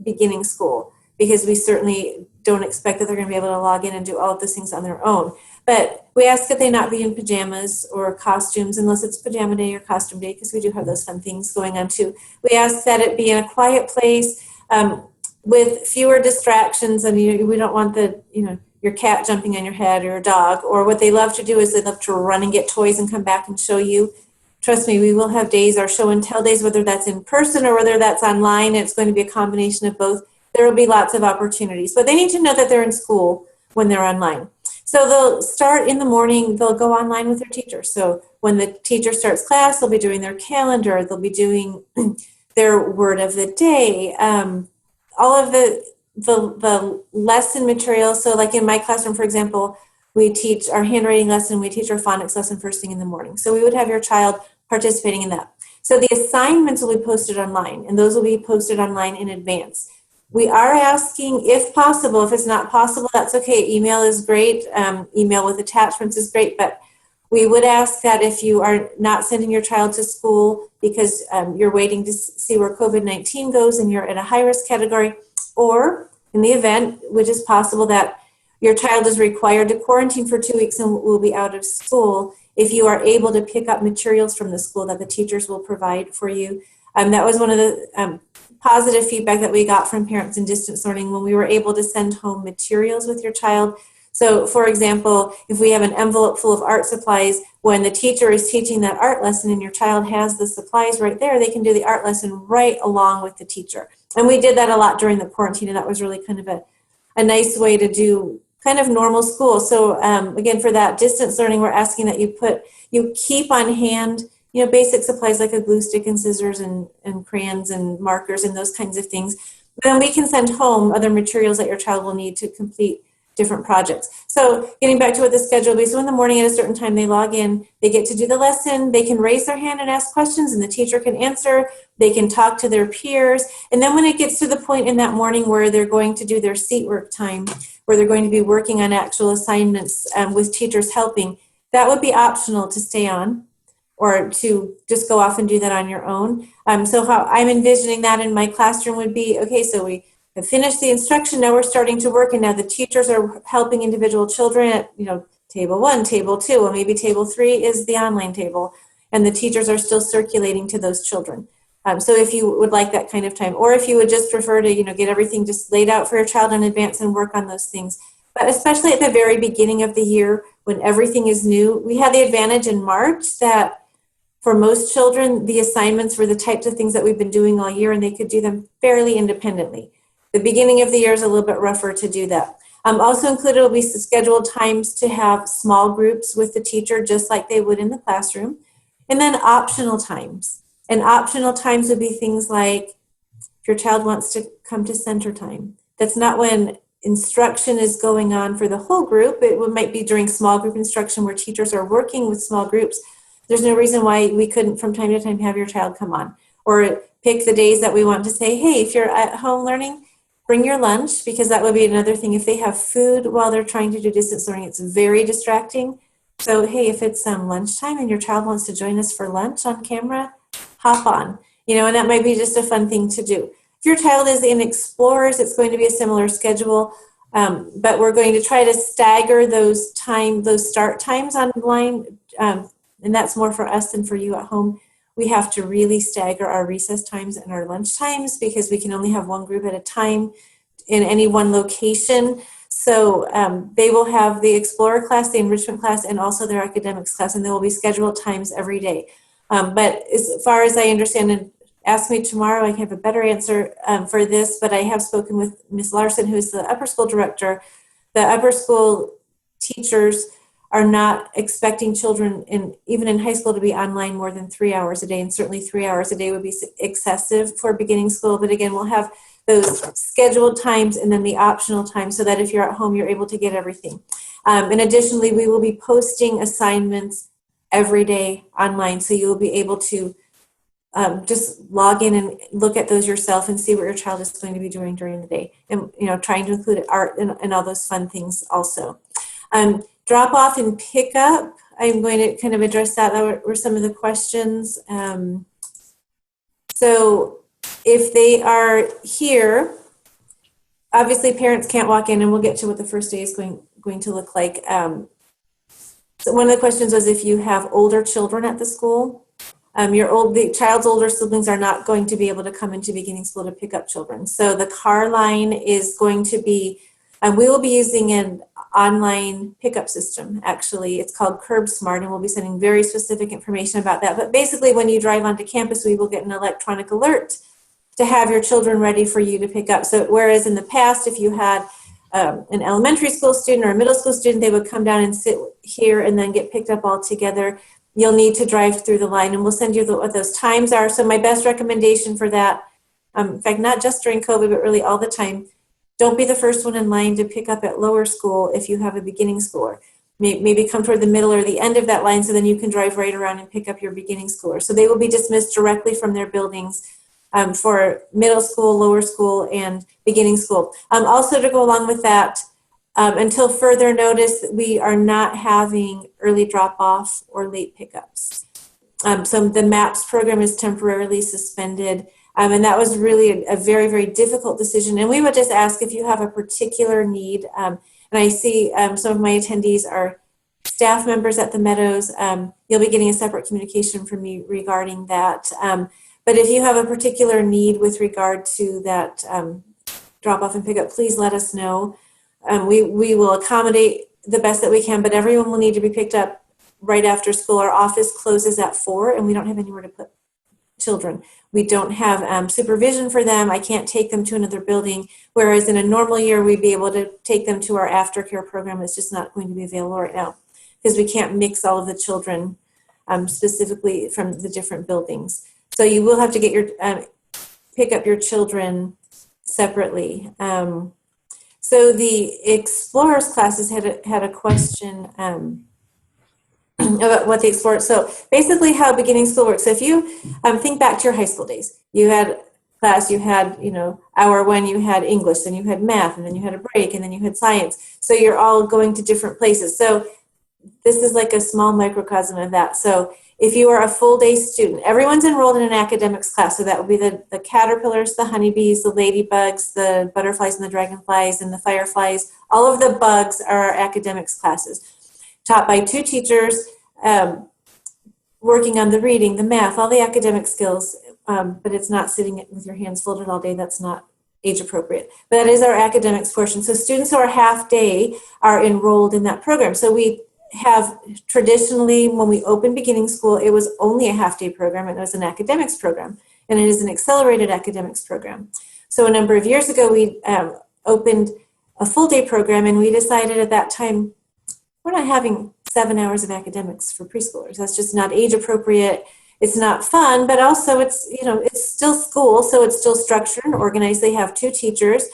S1: beginning school because we certainly don't expect that they're going to be able to log in and do all of those things on their own. But we ask that they not be in pajamas or costumes unless it's pajama day or costume day, because we do have those fun things going on too. We ask that it be in a quiet place with fewer distractions. I mean, we don't want your your cat jumping on your head or your dog. Or what they love to do is they love to run and get toys and come back and show you. Trust me, we will have days, our show and tell days, whether that's in person or whether that's online. It's going to be a combination of both. There will be lots of opportunities, but they need to know that they're in school when they're online. So they'll start in the morning, they'll go online with their teacher. So when the teacher starts class, they'll be doing their calendar, they'll be doing their word of the day, all of the lesson material. So like in my classroom, for example, we teach our handwriting lesson, we teach our phonics lesson first thing in the morning. So we would have your child participating in that. So the assignments will be posted online, and those will be posted online in advance. We are asking, if possible, if it's not possible, that's okay. Email is great. Email with attachments is great, but we would ask that if you are not sending your child to school because you're waiting to see where COVID-19 goes and you're in a high-risk category, or in the event, which is possible, that your child is required to quarantine for 2 weeks and will be out of school, if you are able to pick up materials from the school that the teachers will provide for you. That was one of the positive feedback that we got from parents in distance learning when we were able to send home materials with your child. So for example, if we have an envelope full of art supplies, when the teacher is teaching that art lesson and your child has the supplies right there, they can do the art lesson right along with the teacher. And we did that a lot during the quarantine, and that was really kind of a nice way to do kind of normal school. So again, for that distance learning, we're asking that you keep on hand, basic supplies like a glue stick and scissors and crayons and markers and those kinds of things. But then we can send home other materials that your child will need to complete different projects. So getting back to what the schedule will be, so in the morning at a certain time they log in, they get to do the lesson, they can raise their hand and ask questions and the teacher can answer, they can talk to their peers, and then when it gets to the point in that morning where they're going to do their seat work time, where they're going to be working on actual assignments with teachers helping, that would be optional to stay on or to just go off and do that on your own. So how I'm envisioning that in my classroom would be, okay, so we have finished the instruction, now we're starting to work, and now the teachers are helping individual children at, table 1, table 2, or maybe table 3 is the online table, and the teachers are still circulating to those children. So if you would like that kind of time, or if you would just prefer to, get everything just laid out for your child in advance and work on those things. But especially at the very beginning of the year when everything is new, we had the advantage in March that for most children, the assignments were the types of things that we've been doing all year and they could do them fairly independently. The beginning of the year is a little bit rougher to do that. Also included will be scheduled times to have small groups with the teacher just like they would in the classroom. And then optional times. And optional times would be things like if your child wants to come to center time. That's not when instruction is going on for the whole group. It might be during small group instruction where teachers are working with small groups. There's no reason why we couldn't from time to time have your child come on. Or pick the days that we want to say, hey, if you're at home learning, bring your lunch, because that would be another thing. If they have food while they're trying to do distance learning, it's very distracting. So, hey, if it's lunchtime and your child wants to join us for lunch on camera, hop on, and that might be just a fun thing to do. If your child is in Explorers, it's going to be a similar schedule, but we're going to try to stagger those start times online, and that's more for us than for you at home. We have to really stagger our recess times and our lunch times because we can only have one group at a time in any one location. So they will have the Explorer class, the enrichment class, and also their academics class, and there will be scheduled times every day. But as far as I understand, and ask me tomorrow, I can have a better answer for this, but I have spoken with Ms. Larson, who is the upper school director. The upper school teachers are not expecting children even in high school to be online more than 3 hours a day, and certainly 3 hours a day would be excessive for beginning school. But again, we'll have those scheduled times and then the optional times so that if you're at home, you're able to get everything. And additionally, we will be posting assignments every day online, so you'll be able to just log in and look at those yourself and see what your child is going to be doing during the day, and trying to include art and all those fun things also. Drop off and pick up, I'm going to kind of address that. That were some of the questions. So if they are here, obviously parents can't walk in, and we'll get to what the first day is going to look like. So one of the questions was if you have older children at the school, the child's older siblings are not going to be able to come into beginning school to pick up children. So the car line is going to be We will be using an online pickup system, actually. It's called Curb Smart, and we'll be sending very specific information about that. But basically, when you drive onto campus, we will get an electronic alert to have your children ready for you to pick up. So whereas in the past, if you had an elementary school student or a middle school student, they would come down and sit here and then get picked up all together. You'll need to drive through the line, and we'll send you what those times are. So my best recommendation for that, in fact, not just during COVID, but really all the time, don't be the first one in line to pick up at lower school if you have a beginning schooler. Maybe come toward the middle or the end of that line so then you can drive right around and pick up your beginning schooler. So they will be dismissed directly from their buildings for middle school, lower school, and beginning school. Also to go along with that, until further notice, we are not having early drop-off or late pickups. So the MAPS program is temporarily suspended. And that was really a very, very difficult decision. And we would just ask if you have a particular need. And I see some of my attendees are staff members at the Meadows. You'll be getting a separate communication from me regarding that. But if you have a particular need with regard to that drop off and pickup, please let us know. We will accommodate the best that we can, but everyone will need to be picked up right after school. Our office closes at 4 and we don't have anywhere to put children. We don't have supervision for them. I can't take them to another building, whereas in a normal year, we'd be able to take them to our aftercare program. It's just not going to be available right now because we can't mix all of the children specifically from the different buildings. So you will have to get your pick up your children separately. So the Explorers classes had a question about what the Explorers. So basically, how beginning school works. So if you think back to your high school days, you had class, you had hour one, you had English, then you had math, and then you had a break, and then you had science. So you're all going to different places. So this is like a small microcosm of that. So if you are a full day student, everyone's enrolled in an academics class. So that would be the caterpillars, the honeybees, the ladybugs, the butterflies and the dragonflies and the fireflies. All of the bugs are our academics classes, taught by 2 teachers, working on the reading, the math, all the academic skills, but it's not sitting with your hands folded all day. That's not age appropriate. But that is our academics portion. So students who are half day are enrolled in that program. So we have traditionally, when we opened beginning school, it was only a half-day program, and it was an academics program, and it is an accelerated academics program. So a number of years ago, we opened a full-day program, and we decided at that time, we're not having 7 hours of academics for preschoolers. That's just not age appropriate. It's not fun, but also it's still school, so it's still structured and organized. They have 2 teachers,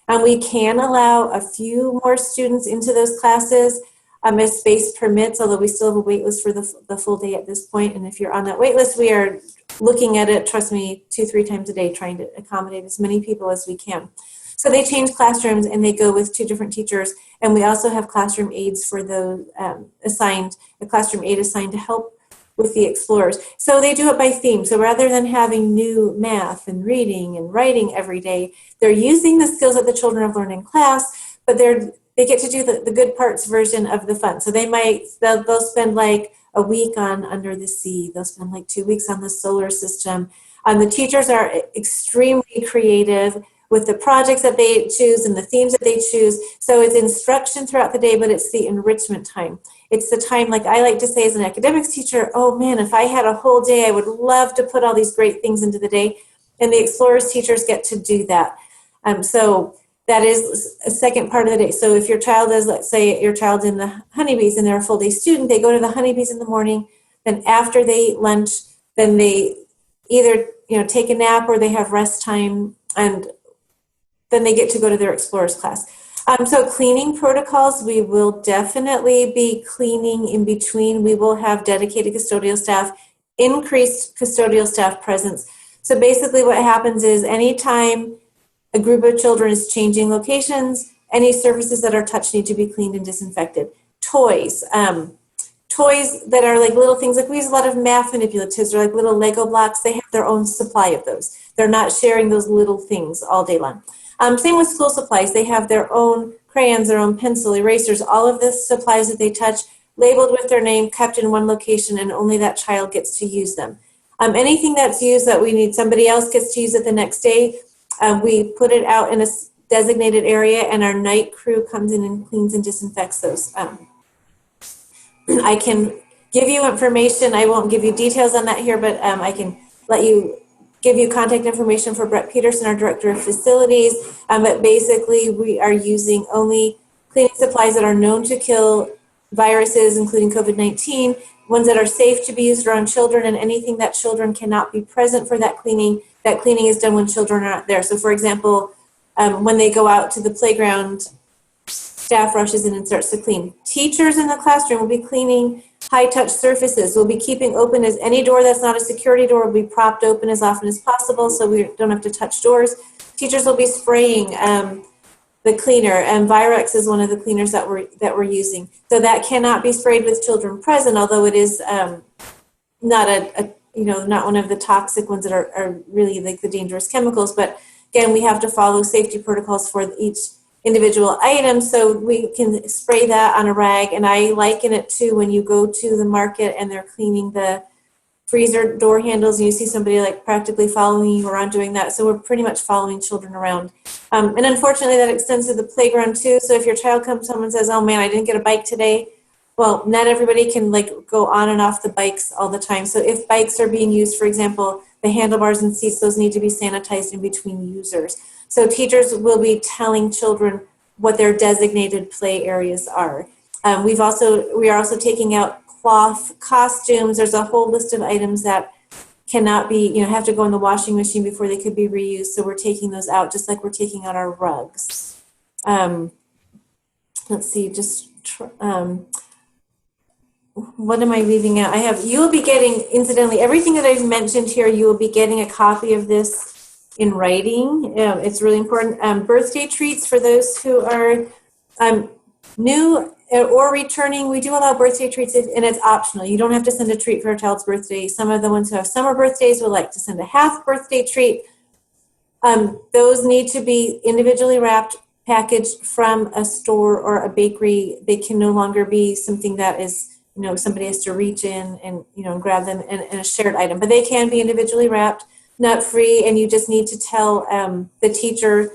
S1: and we can allow a few more students into those classes as space permits, although we still have a wait list for the full day at this point. And if you're on that wait list, we are looking at it, trust me, 2-3 times a day, trying to accommodate as many people as we can. So they change classrooms and they go with 2 different teachers. And we also have classroom aides for those a classroom aide assigned to help with the Explorers. So they do it by theme. So rather than having new math and reading and writing every day, they're using the skills that the children have learned in class, but they get to do the good parts version of the fun. So they'll spend like a week on Under the Sea. They'll spend like 2 weeks on the solar system. The teachers are extremely creative with the projects that they choose and the themes that they choose. So it's instruction throughout the day, but it's the enrichment time. It's the time, like I like to say as an academics teacher, oh man, if I had a whole day, I would love to put all these great things into the day. And the Explorers teachers get to do that. So that is a second part of the day. So if your child is, let's say your child's in the honeybees and they're a full day student, they go to the honeybees in the morning, then after they eat lunch, then they either take a nap or they have rest time, and then they get to go to their Explorers class. So cleaning protocols, we will definitely be cleaning in between. We will have dedicated custodial staff, increased custodial staff presence. So basically what happens is anytime a group of children is changing locations, any surfaces that are touched need to be cleaned and disinfected. Toys that are like little things, like we use a lot of math manipulatives or like little Lego blocks. They have their own supply of those. They're not sharing those little things all day long. Same with school supplies. They have their own crayons, their own pencil, erasers, all of the supplies that they touch, labeled with their name, kept in one location, and only that child gets to use them. Anything that's used that we need somebody else gets to use it the next day, we put it out in a designated area, and our night crew comes in and cleans and disinfects those. I can give you information. I won't give you details on that here, but I can give you contact information for Brett Peterson, our director of facilities. But basically, we are using only cleaning supplies that are known to kill viruses, including COVID-19, ones that are safe to be used around children, and anything that children cannot be present for that cleaning is done when children are not there. So, for example, when they go out to the playground, staff rushes in and starts to clean. Teachers in the classroom will be cleaning high-touch surfaces. We'll be keeping open as any door that's not a security door will be propped open as often as possible, so we don't have to touch doors. Teachers will be spraying the cleaner, and Virex is one of the cleaners that we're using. So that cannot be sprayed with children present, although it is not not one of the toxic ones that are really like the dangerous chemicals. But again, we have to follow safety protocols for each individual item, so we can spray that on a rag. And I liken it to when you go to the market and they're cleaning the freezer door handles and you see somebody like practically following you around doing that. So we're pretty much following children around. And unfortunately that extends to the playground too. So if your child comes home and says, oh man, I didn't get a bike today, well, not everybody can like go on and off the bikes all the time. So if bikes are being used, for example, the handlebars and seats, those need to be sanitized in between users. So teachers will be telling children what their designated play areas are. We are also taking out cloth costumes. There's a whole list of items that cannot be, have to go in the washing machine before they could be reused. So we're taking those out, just like we're taking out our rugs. Let's see, what am I leaving out? You will be getting, incidentally, everything that I've mentioned here, you will be getting a copy of this in writing. It's really important. Birthday treats for those who are new or returning. We do allow birthday treats, and it's optional. You don't have to send a treat for a child's birthday. Some of the ones who have summer birthdays would like to send a half birthday treat. Those need to be individually wrapped, packaged from a store or a bakery. They can no longer be something that is, somebody has to reach in and, grab them in a shared item. But they can be individually wrapped, nut free, and you just need to tell the teacher.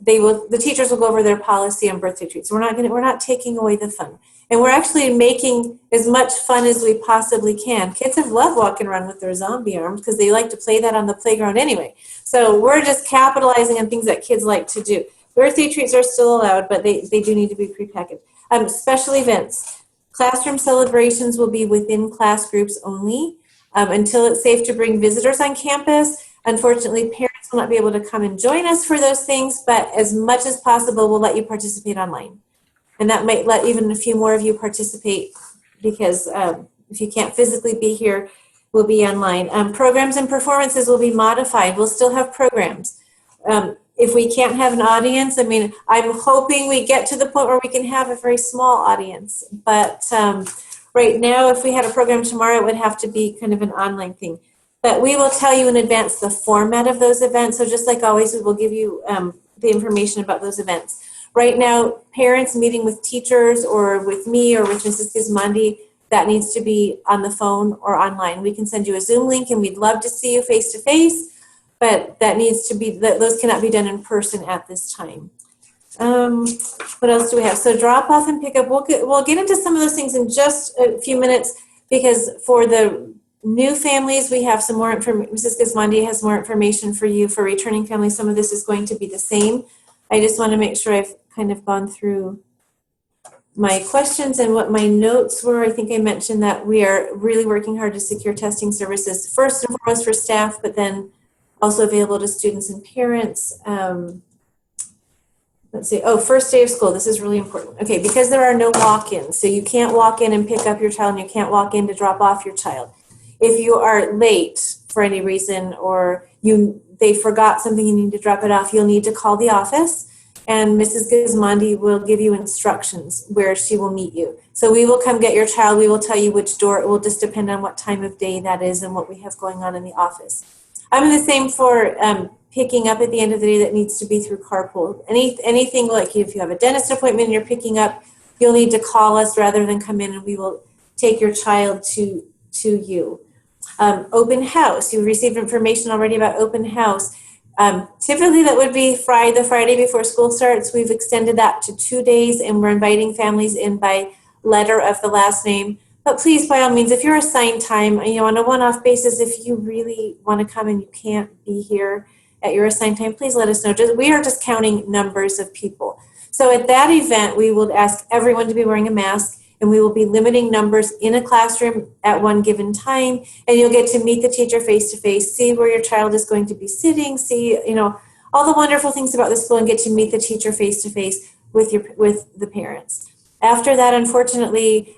S1: The teachers will go over their policy on birthday treats. We're not taking away the fun, and we're actually making as much fun as we possibly can. Kids have loved walking around with their zombie arms because they like to play that on the playground anyway. So we're just capitalizing on things that kids like to do. Birthday treats are still allowed, but they do need to be prepackaged. Special events. Classroom celebrations will be within class groups only until it's safe to bring visitors on campus. Unfortunately, parents will not be able to come and join us for those things, but as much as possible, we'll let you participate online. And that might let even a few more of you participate because if you can't physically be here, we'll be online. Programs and performances will be modified. We'll still have programs. If we can't have an audience, I'm hoping we get to the point where we can have a very small audience. But right now, if we had a program tomorrow, it would have to be kind of an online thing. But we will tell you in advance the format of those events. So just like always, we will give you the information about those events. Right now, parents meeting with teachers or with me or with Mrs. Gismondi, that needs to be on the phone or online. We can send you a Zoom link and we'd love to see you face to face. But that needs to be, those cannot be done in person at this time. What else do we have? So drop off and pick up. We'll get into some of those things in just a few minutes because for the new families, we have some more information. Mrs. Gismondi has more information for you. For returning families, some of this is going to be the same. I just want to make sure I've kind of gone through my questions and what my notes were. I think I mentioned that we are really working hard to secure testing services, first and foremost for staff, but then also available to students and parents. Let's see. Oh, first day of school. This is really important. Okay, because there are no walk-ins. So you can't walk in and pick up your child and you can't walk in to drop off your child. If you are late for any reason or they forgot something, you need to drop it off, you'll need to call the office and Mrs. Gismondi will give you instructions where she will meet you. So we will come get your child. We will tell you which door. It will just depend on what time of day that is and what we have going on in the office. I'm the same for picking up at the end of the day that needs to be through carpool. Anything like if you have a dentist appointment and you're picking up, you'll need to call us rather than come in and we will take your child to you. Open house. You've received information already about open house. Typically, that would be the Friday before school starts. We've extended that to 2 days, and we're inviting families in by letter of the last name. But please, by all means, if you're assigned time, on a one-off basis, if you really want to come and you can't be here at your assigned time, please let us know. We are just counting numbers of people. So at that event, we will ask everyone to be wearing a mask, and we will be limiting numbers in a classroom at one given time, and you'll get to meet the teacher face to face, see where your child is going to be sitting, see all the wonderful things about the school, and get to meet the teacher face to face with the parents. After that, unfortunately,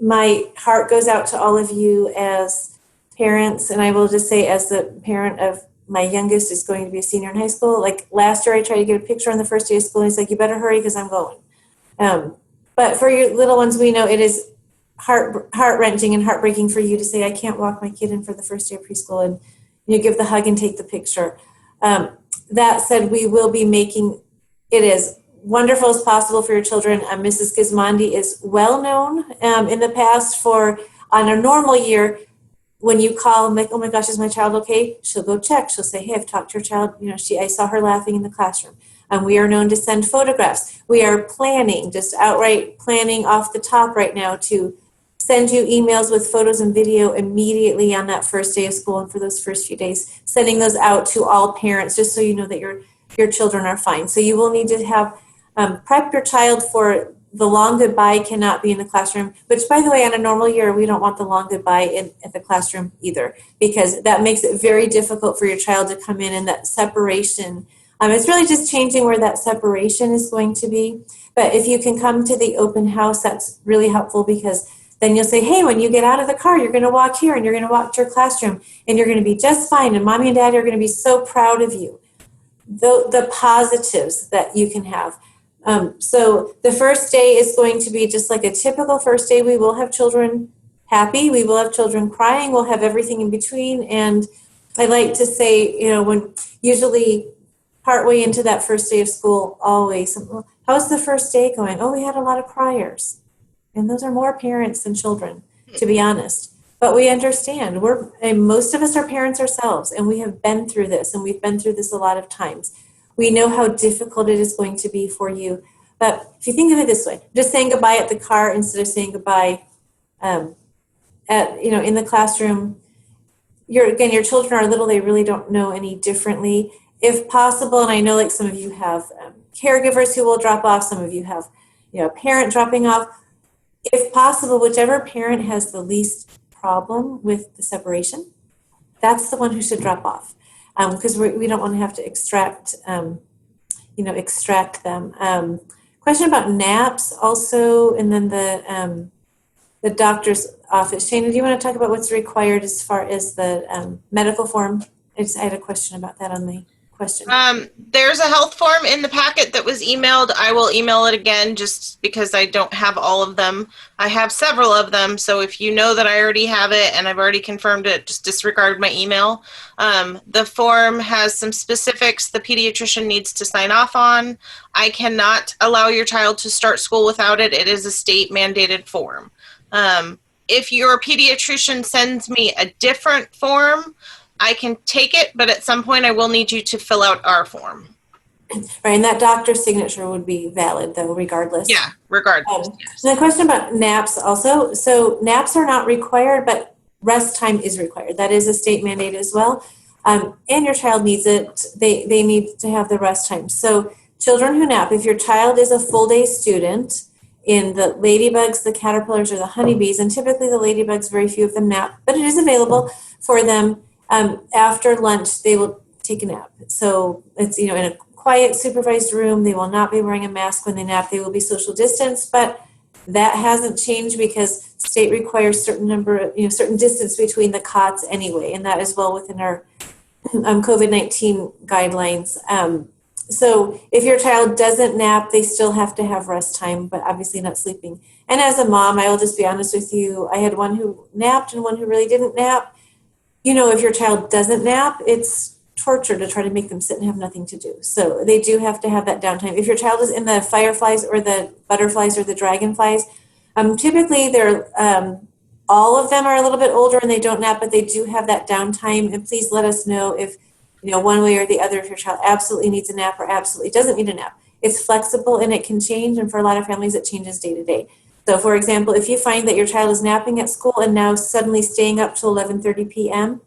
S1: my heart goes out to all of you as parents, and I will just say, as the parent of my youngest is going to be a senior in high school. Like last year, I tried to get a picture on the first day of school, and he's like, "You better hurry because I'm going." But for your little ones, we know it is heart-wrenching and heartbreaking for you to say, "I can't walk my kid in for the first day of preschool," and you give the hug and take the picture. That said, we will be making it as wonderful as possible for your children. Mrs. Gismondi is well known in the past for, on a normal year, when you call and like, "Oh my gosh, is my child okay?" She'll go check. She'll say, "Hey, I've talked to your child. I saw her laughing in the classroom." We are known to send photographs. We are planning, just outright planning off the top right now, to send you emails with photos and video immediately on that first day of school and for those first few days, sending those out to all parents just so you know that your children are fine. So you will need to have prep your child for the long goodbye cannot be in the classroom, which, by the way, on a normal year, we don't want the long goodbye at the classroom either, because that makes it very difficult for your child to come in, and that separation. It's really just changing where that separation is going to be. But if you can come to the open house, that's really helpful, because then you'll say, "Hey, when you get out of the car, you're going to walk here and you're going to walk to your classroom and you're going to be just fine. And mommy and daddy are going to be so proud of you." The positives that you can have. So the first day is going to be just like a typical first day. We will have children happy. We will have children crying. We'll have everything in between. And I like to say, when usually partway into that first day of school, always, "How's the first day going?" "Oh, we had a lot of criers." And those are more parents than children, to be honest. But we understand. And most of us are parents ourselves, and we have been through this, and we've been through this a lot of times. We know how difficult it is going to be for you. But if you think of it this way, just saying goodbye at the car instead of saying goodbye in the classroom. Your children are little; they really don't know any differently. If possible, and I know like some of you have caregivers who will drop off, some of you have a parent dropping off. If possible, whichever parent has the least problem with the separation, that's the one who should drop off, because we don't want to have to extract them. Question about naps also, and then the doctor's office. Shana, do you want to talk about what's required as far as the medical form? I had a question about that on the question.
S2: There's a health form in the packet that was emailed. I will email it again just because I don't have all of them. I have several of them, so if you know that I already have it and I've already confirmed it, just disregard my email. The form has some specifics the pediatrician needs to sign off on. I cannot allow your child to start school without it. It is a state mandated form. If your pediatrician sends me a different form, I can take it, but at some point I will need you to fill out our form.
S1: Right, and that doctor's signature would be valid, though, regardless.
S2: Yeah, regardless. Yes.
S1: And the question about naps also. So naps are not required, but rest time is required. That is a state mandate as well. And your child needs it. They need to have the rest time. So children who nap, if your child is a full day student in the ladybugs, the caterpillars, or the honeybees, and typically the ladybugs, very few of them nap, but it is available for them. After lunch, they will take a nap. So it's, in a quiet, supervised room. They will not be wearing a mask when they nap. They will be social distanced, but that hasn't changed because state requires certain distance between the cots anyway, and that is well within our COVID-19 guidelines. So if your child doesn't nap, they still have to have rest time, but obviously not sleeping. And as a mom, I will just be honest with you, I had one who napped and one who really didn't nap. If your child doesn't nap, it's torture to try to make them sit and have nothing to do. So they do have to have that downtime. If your child is in the fireflies or the butterflies or the dragonflies, typically they're all of them are a little bit older and they don't nap, but they do have that downtime. And please let us know if one way or the other if your child absolutely needs a nap or absolutely doesn't need a nap. It's flexible and it can change, and for a lot of families it changes day to day. So for example, if you find that your child is napping at school and now suddenly staying up till 11:30 p.m.,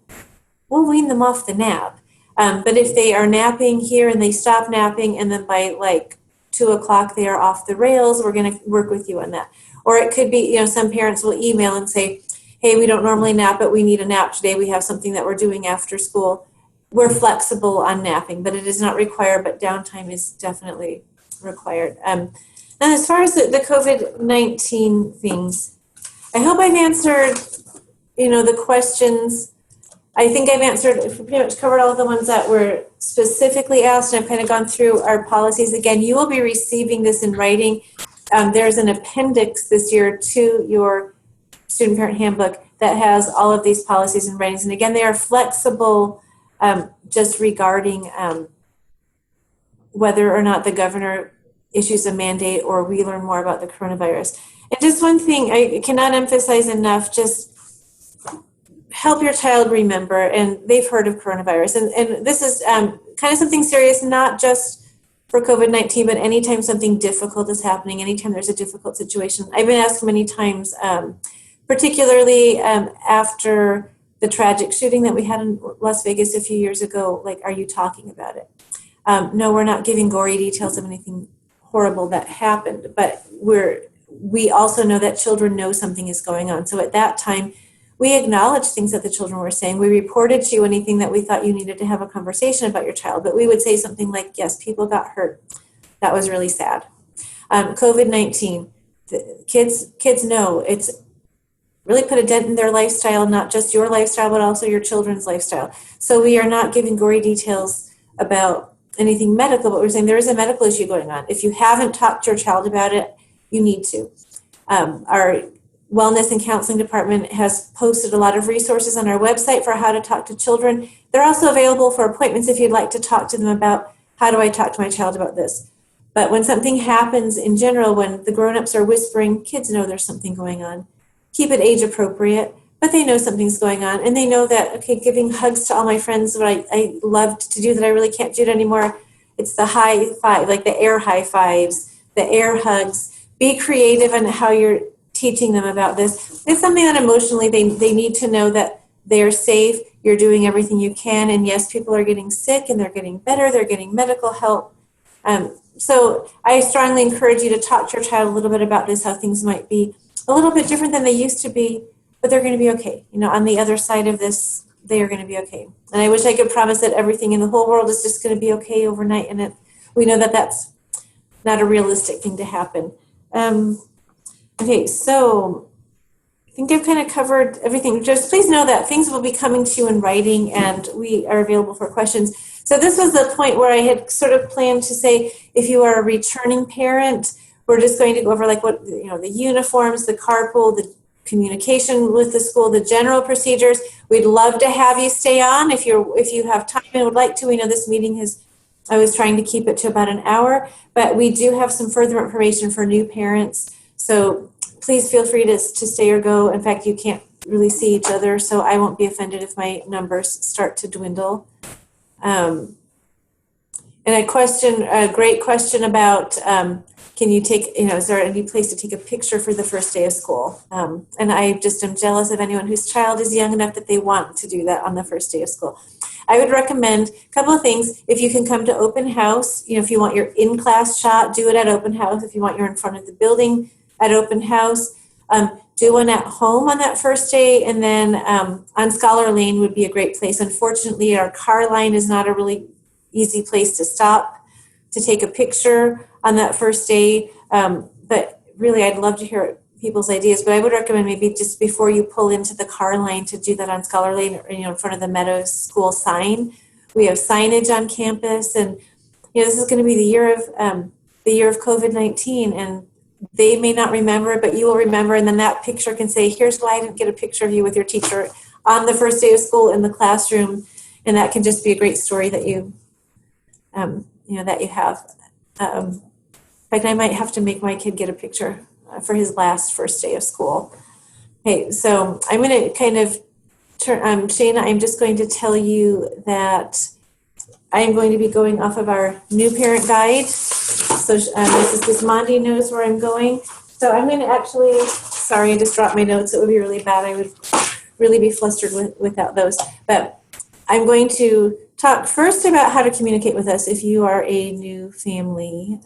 S1: we'll wean them off the nap. But if they are napping here and they stop napping and then by like 2 o'clock they are off the rails, we're going to work with you on that. Or it could be, some parents will email and say, hey, we don't normally nap, but we need a nap today. We have something that we're doing after school. We're flexible on napping, but it is not required, but downtime is definitely required. And as far as the COVID-19 things, I hope I've answered, the questions. I think I've answered, pretty much covered all of the ones that were specifically asked, and I've kind of gone through our policies. Again, you will be receiving this in writing. There's an appendix this year to your student parent handbook that has all of these policies and writings. And again, they are flexible just regarding whether or not the governor issues a mandate or we learn more about the coronavirus. And just one thing I cannot emphasize enough, just help your child remember, and they've heard of coronavirus. And this is kind of something serious, not just for COVID-19, but anytime something difficult is happening, anytime there's a difficult situation. I've been asked many times, particularly after the tragic shooting that we had in Las Vegas a few years ago, like, are you talking about it? No, we're not giving gory details of anything horrible that happened, but we also know that children know something is going on. So at that time, we acknowledged things that the children were saying. We reported to you anything that we thought you needed to have a conversation about your child, but we would say something like, yes, people got hurt. That was really sad. COVID-19, kids know it's really put a dent in their lifestyle, not just your lifestyle, but also your children's lifestyle. So we are not giving gory details about anything medical, but we're saying there is a medical issue going on. If you haven't talked to your child about it, you need to. Our Wellness and Counseling Department has posted a lot of resources on our website for how to talk to children. They're also available for appointments if you'd like to talk to them about how do I talk to my child about this. But when something happens in general, when the grown-ups are whispering, kids know there's something going on. Keep it age appropriate, but they know something's going on. And they know that, okay, giving hugs to all my friends, what I loved to do that I really can't do it anymore, it's the high five, like the air high fives, the air hugs. Be creative on how you're teaching them about this. It's something that emotionally they need to know that they're safe, you're doing everything you can, and yes, people are getting sick and they're getting better, they're getting medical help. So I strongly encourage you to talk to your child a little bit about this, how things might be a little bit different than they used to be, but they're going to be okay. On the other side of this, they are going to be okay. And I wish I could promise that everything in the whole world is just going to be okay overnight, and we know that that's not a realistic thing to happen. Okay, so I think I've kind of covered everything. Just please know that things will be coming to you in writing, and we are available for questions. So this was the point where I had sort of planned to say, if you are a returning parent, we're just going to go over like what, the uniforms, the carpool, the communication with the school, the general procedures. We'd love to have you stay on if you have time and would like to. We know this meeting I was trying to keep it to about an hour, but we do have some further information for new parents. So please feel free to stay or go. In fact, you can't really see each other, so I won't be offended if my numbers start to dwindle. And a great question about, can you take, is there any place to take a picture for the first day of school? And I just am jealous of anyone whose child is young enough that they want to do that on the first day of school. I would recommend a couple of things. If you can come to open house, if you want your in-class shot, do it at open house. If you want your in front of the building at open house, do one at home on that first day. And then on Scholar Lane would be a great place. Unfortunately, our car line is not a really easy place to stop to take a picture on that first day. But really, I'd love to hear people's ideas, but I would recommend maybe just before you pull into the car line to do that on Scholar Lane, or, in front of the Meadows school sign. We have signage on campus, and this is going to be the year of COVID-19, and they may not remember it, but you will remember, and then that picture can say, here's why I didn't get a picture of you with your teacher on the first day of school in the classroom, and that can just be a great story that you that you have. In fact, I might have to make my kid get a picture for his last first day of school. Okay, so I'm going to kind of turn, Shana, I'm just going to tell you that I am going to be going off of our new parent guide. So Mrs. Gismondi knows where I'm going. So I'm going to actually, sorry, I just dropped my notes. It would be really bad. I would really be flustered without those. But I'm going to talk first about how to communicate with us if you are a new family.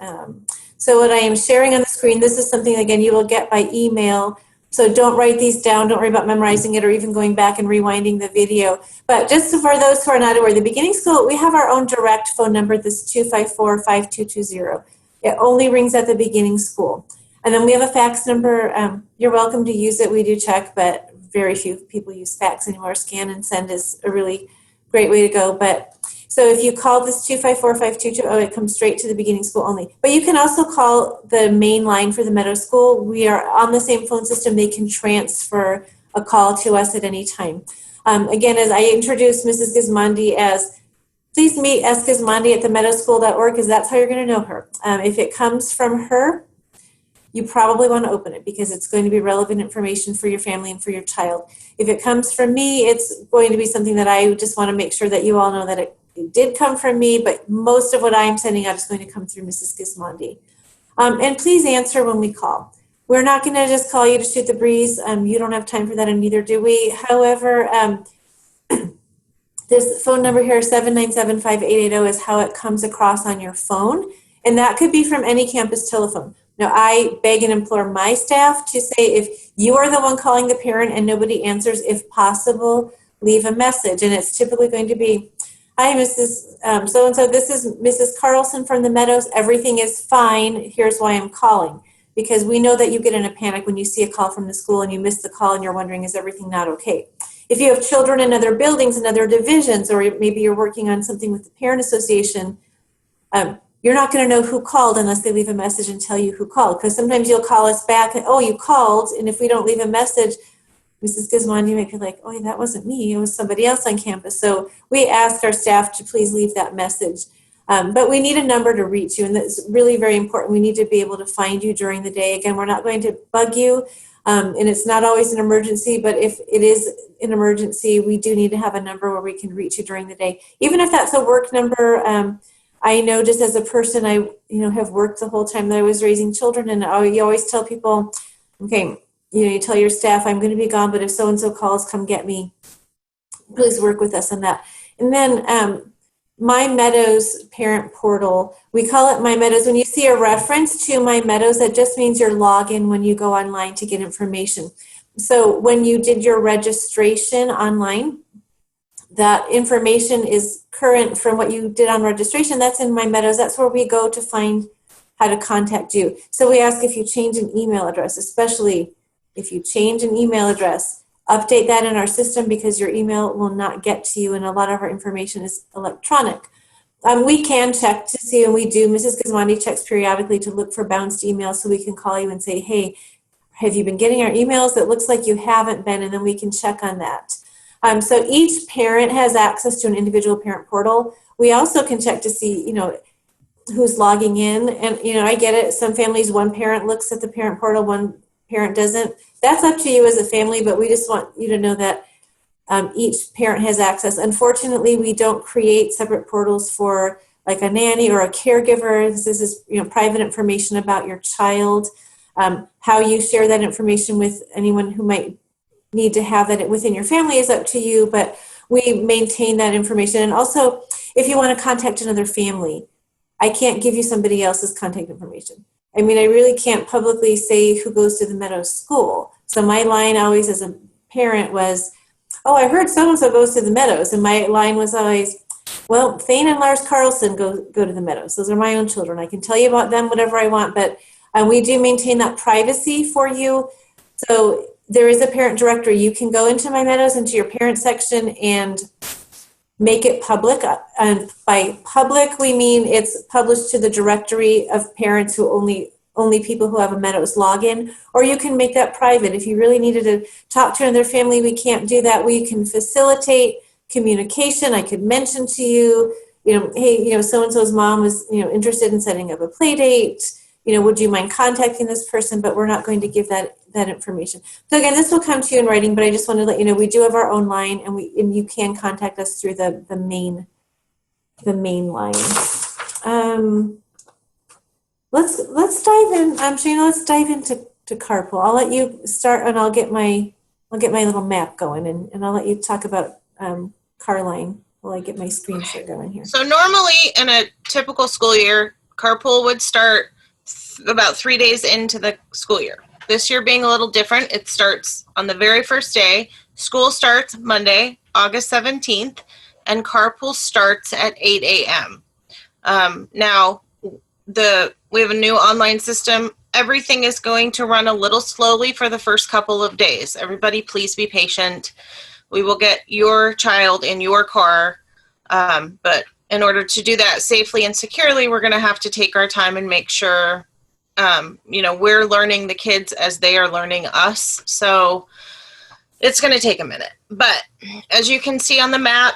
S1: So what I am sharing on the screen, this is something, again, you will get by email. So don't write these down. Don't worry about memorizing it or even going back and rewinding the video. But just for those who are not aware, the beginning school, we have our own direct phone number, this 254-5220. It only rings at the beginning school. And then we have a fax number. You're welcome to use it. We do check, but very few people use fax anymore. Scan and send is a really great way to go. But so if you call this 254-5220, it comes straight to the beginning school only. But you can also call the main line for the Meadows School. We are on the same phone system. They can transfer a call to us at any time. Again, as I introduced Mrs. Gismondi as, please meet S. Gismondi at the meadowschool.org, because that's how you're going to know her. If it comes from her, you probably want to open it because it's going to be relevant information for your family and for your child. If it comes from me, it's going to be something that I just want to make sure that you all know that it did come from me, but most of what I'm sending out is going to come through Mrs. Gismondi. And please answer when we call. We're not going to just call you to shoot the breeze. You don't have time for that, and neither do we. However, this phone number here, 797-5880, is how it comes across on your phone. And that could be from any campus telephone. Now, I beg and implore my staff to say, if you are the one calling the parent and nobody answers, if possible, leave a message. And it's typically going to be, hi, Mrs. So-and-so, this is Mrs. Carlson from the Meadows. Everything is fine. Here's why I'm calling. Because we know that you get in a panic when you see a call from the school and you miss the call and you're wondering, is everything not okay? If you have children in other buildings and other divisions, or maybe you're working on something with the parent association, you're not going to know who called unless they leave a message and tell you who called. Because sometimes you'll call us back and, oh, you called. And if we don't leave a message, Mrs. Gismondi might be like, oh, that wasn't me. It was somebody else on campus. So we ask our staff to please leave that message. But we need a number to reach you. And that's really very important. We need to be able to find you during the day. Again, we're not going to bug you. And it's not always an emergency. But if it is an emergency, we do need to have a number where we can reach you during the day. Even if that's a work number, I know just as a person, I have worked the whole time that I was raising children, and you always tell people, okay, you tell your staff, I'm going to be gone, but if so-and-so calls, come get me. Please work with us on that. And then My Meadows parent portal, we call it My Meadows. When you see a reference to My Meadows, that just means your login when you go online to get information. So when you did your registration online, that information is current from what you did on registration. That's in My Meadows. That's where we go to find how to contact you. So we ask if you change an email address, especially if you change an email address, update that in our system because your email will not get to you, and a lot of our information is electronic. We can check to see, and we do. Mrs. Gismondi checks periodically to look for bounced emails so we can call you and say, hey, have you been getting our emails? It looks like you haven't been, and then we can check on that. So each parent has access to an individual parent portal. We also can check to see, who's logging in. And, I get it. Some families, one parent looks at the parent portal, one parent doesn't. That's up to you as a family, but we just want you to know that each parent has access. Unfortunately, we don't create separate portals for like a nanny or a caregiver. This is, private information about your child. How you share that information with anyone who might need to have that within your family is up to you, but we maintain that information. And also, if you want to contact another family, I can't give you somebody else's contact information. I really can't publicly say who goes to the Meadows School. So my line always as a parent was, oh, I heard so-and-so goes to the Meadows. And my line was always, well, Thane and Lars Carlson go to the Meadows. Those are my own children. I can tell you about them whatever I want, but we do maintain that privacy for you. So there is a parent directory. You can go into My Meadows, into your parent section, and make it public. And by public, we mean it's published to the directory of parents who only people who have a Meadows login. Or you can make that private. If you really needed to talk to another family, we can't do that. We can facilitate communication. I could mention to you, hey, so-and-so's mom was, interested in setting up a play date. Would you mind contacting this person? But we're not going to give that information. So again, this will come to you in writing, but I just want to let you know we do have our own line, and you can contact us through the main the main line. Let's dive in. Shana, let's dive into carpool. I'll let you start, and I'll get my little map going, and I'll let you talk about car line while I get my screen share going here.
S2: So normally in a typical school year, carpool would start about 3 days into the school year. This year being a little different, it starts on the very first day. School starts Monday, August 17th, and carpool starts at 8 a.m. Now, we have a new online system. Everything is going to run a little slowly for the first couple of days. Everybody, please be patient. We will get your child in your car, but in order to do that safely and securely, we're going to have to take our time and make sure, we're learning the kids as they are learning us. So it's going to take a minute. But as you can see on the map,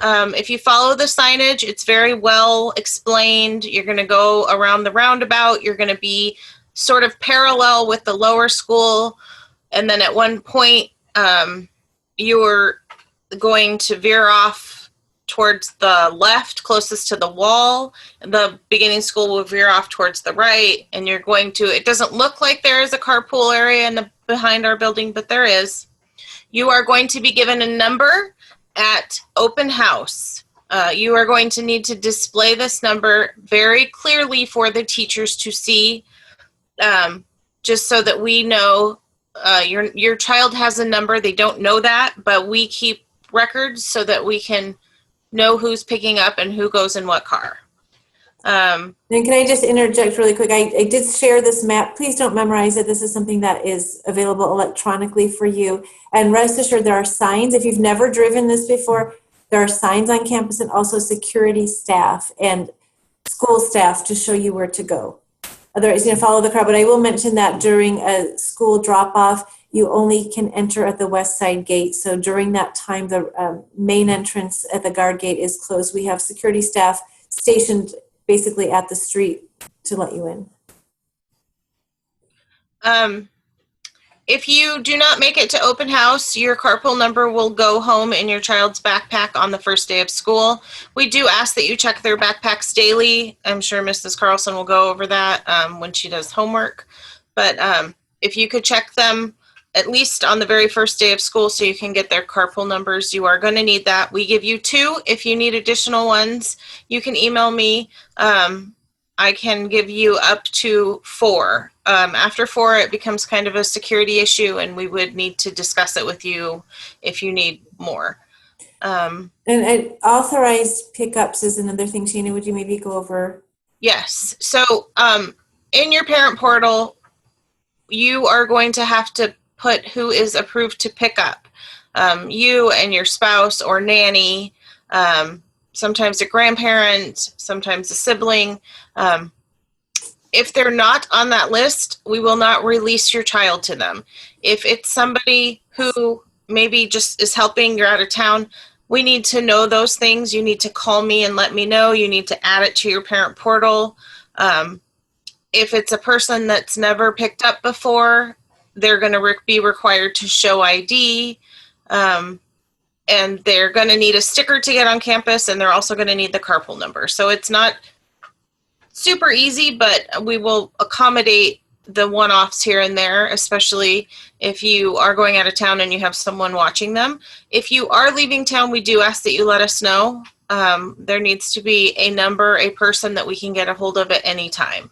S2: if you follow the signage, it's very well explained. You're going to go around the roundabout. You're going to be sort of parallel with the lower school. And then at one point, you're going to veer off towards the left, closest to the wall. The beginning school will veer off towards the right. And you're going to, it doesn't look like there is a carpool area behind our building, but there is. You are going to be given a number at open house. You are going to need to display this number very clearly for the teachers to see, just so that we know your child has a number. They don't know that, but we keep records so that we can know who's picking up and who goes in what car.
S1: And can I just interject really quick? I did share this map. Please don't memorize it. This is something that is available electronically for you. And rest assured, there are signs. If you've never driven this before, there are signs on campus and also security staff and school staff to show you where to go. Otherwise, follow the crowd. But I will mention that during a school drop-off, you only can enter at the west side gate. So during that time, the main entrance at the guard gate is closed. We have security staff stationed basically at the street to let you in.
S2: If you do not make it to open house, your carpool number will go home in your child's backpack on the first day of school. We do ask that you check their backpacks daily. I'm sure Mrs. Carlson will go over that when she does homework. But if you could check them at least on the very first day of school so you can get their carpool numbers, you are going to need that. We give you 2. If you need additional ones, you can email me. I can give you up to 4. After 4, it becomes kind of a security issue, and we would need to discuss it with you if you need more.
S1: And authorized pickups is another thing. Sheena, would you maybe go over?
S2: Yes. So in your parent portal, you are going to have to put who is approved to pick up. You and your spouse or nanny, sometimes a grandparent, sometimes a sibling. If they're not on that list, we will not release your child to them. If it's somebody who maybe just is helping, you're out of town, we need to know those things. You need to call me and let me know. You need to add it to your parent portal. If it's a person that's never picked up before, they're going to be required to show ID. And they're going to need a sticker to get on campus, and they're also going to need the carpool number. So it's not super easy, but we will accommodate the one-offs here and there, especially if you are going out of town and you have someone watching them. If you are leaving town, we do ask that you let us know. There needs to be a number, a person that we can get a hold of at any time.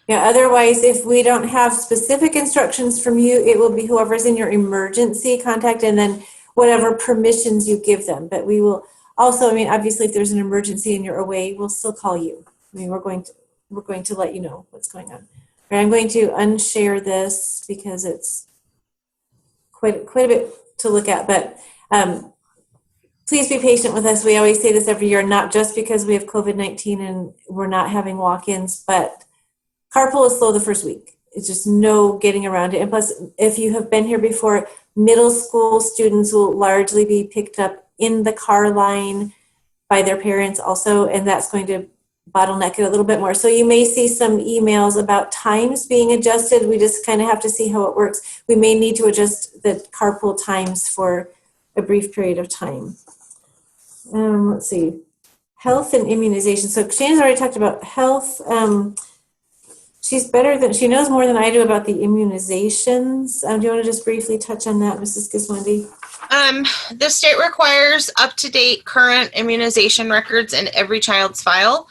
S1: Yeah, otherwise, if we don't have specific instructions from you, it will be whoever's in your emergency contact and then whatever permissions you give them. But we will also, obviously, if there's an emergency and you're away, we'll still call you. We're going to let you know what's going on. All right, I'm going to unshare this because it's quite a bit to look at, but please be patient with us. We always say this every year, not just because we have COVID-19 and we're not having walk-ins, but carpool is slow the first week. It's just no getting around it. And plus, if you have been here before, middle school students will largely be picked up in the car line by their parents also, and that's going to bottleneck it a little bit more. So you may see some emails about times being adjusted. We just kind of have to see how it works. We may need to adjust the carpool times for a brief period of time. Let's see. health and immunization. So Shane's already talked about health. She knows more than I do about the immunizations. Do you want to just briefly touch on that, Mrs. Gismondi?
S2: The state requires up-to-date current immunization records in every child's file.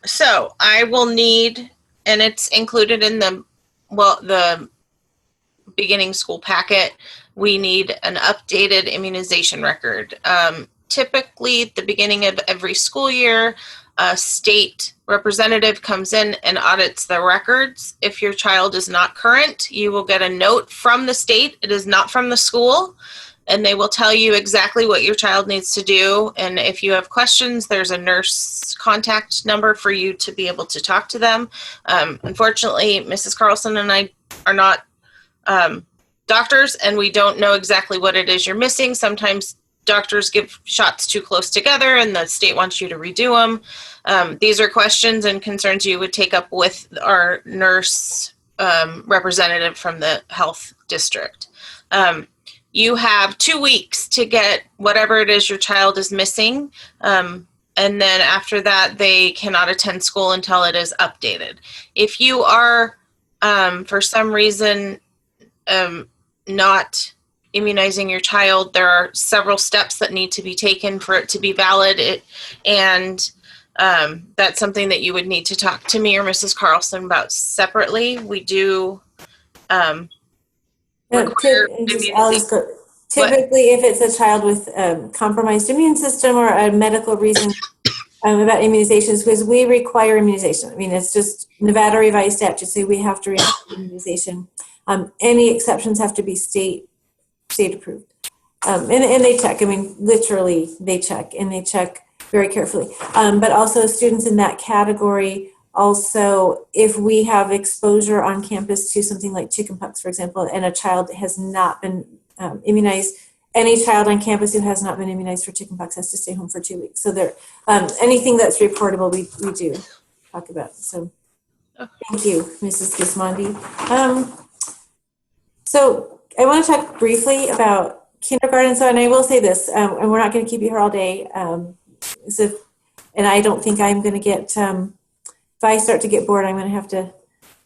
S2: So I will need, and it's included in the beginning school packet, we need an updated immunization record. Typically, at the beginning of every school year, a state representative comes in and audits the records. If your child is not current, you will get a note from the state. It is not from the school, and they will tell you exactly what your child needs to do. And if you have questions, there's a nurse contact number for you to be able to talk to them. Unfortunately, Mrs. Carlson and I are not doctors, and we don't know exactly what it is you're missing. Sometimes doctors give shots too close together and the state wants you to redo them. These are questions and concerns you would take up with our nurse representative from the health district. You have 2 weeks to get whatever it is your child is missing. And then after that, they cannot attend school until it is updated. If you are, for some reason, not immunizing your child, there are several steps that need to be taken for it to be valid. And that's something that you would need to talk to me or Mrs. Carlson about separately. We do require immunization.
S1: Typically, if it's a child with compromised immune system or a medical reason about immunizations, because we require immunization. I mean, it's just Nevada revised statute say we have to require immunization. Any exceptions have to be state approved. And they check. I mean, literally, they check, and they check very carefully. But also students in that category, also, if we have exposure on campus to something like chickenpox, for example, and a child has not been immunized, any child on campus who has not been immunized for chickenpox has to stay home for 2 weeks. So there, anything that's reportable, we do talk about. So thank you, Mrs. Gismondi. So I want to talk briefly about kindergarten. So, and I will say this, and we're not going to keep you here all day. And I don't think I'm going to get, if I start to get bored, I'm going to have to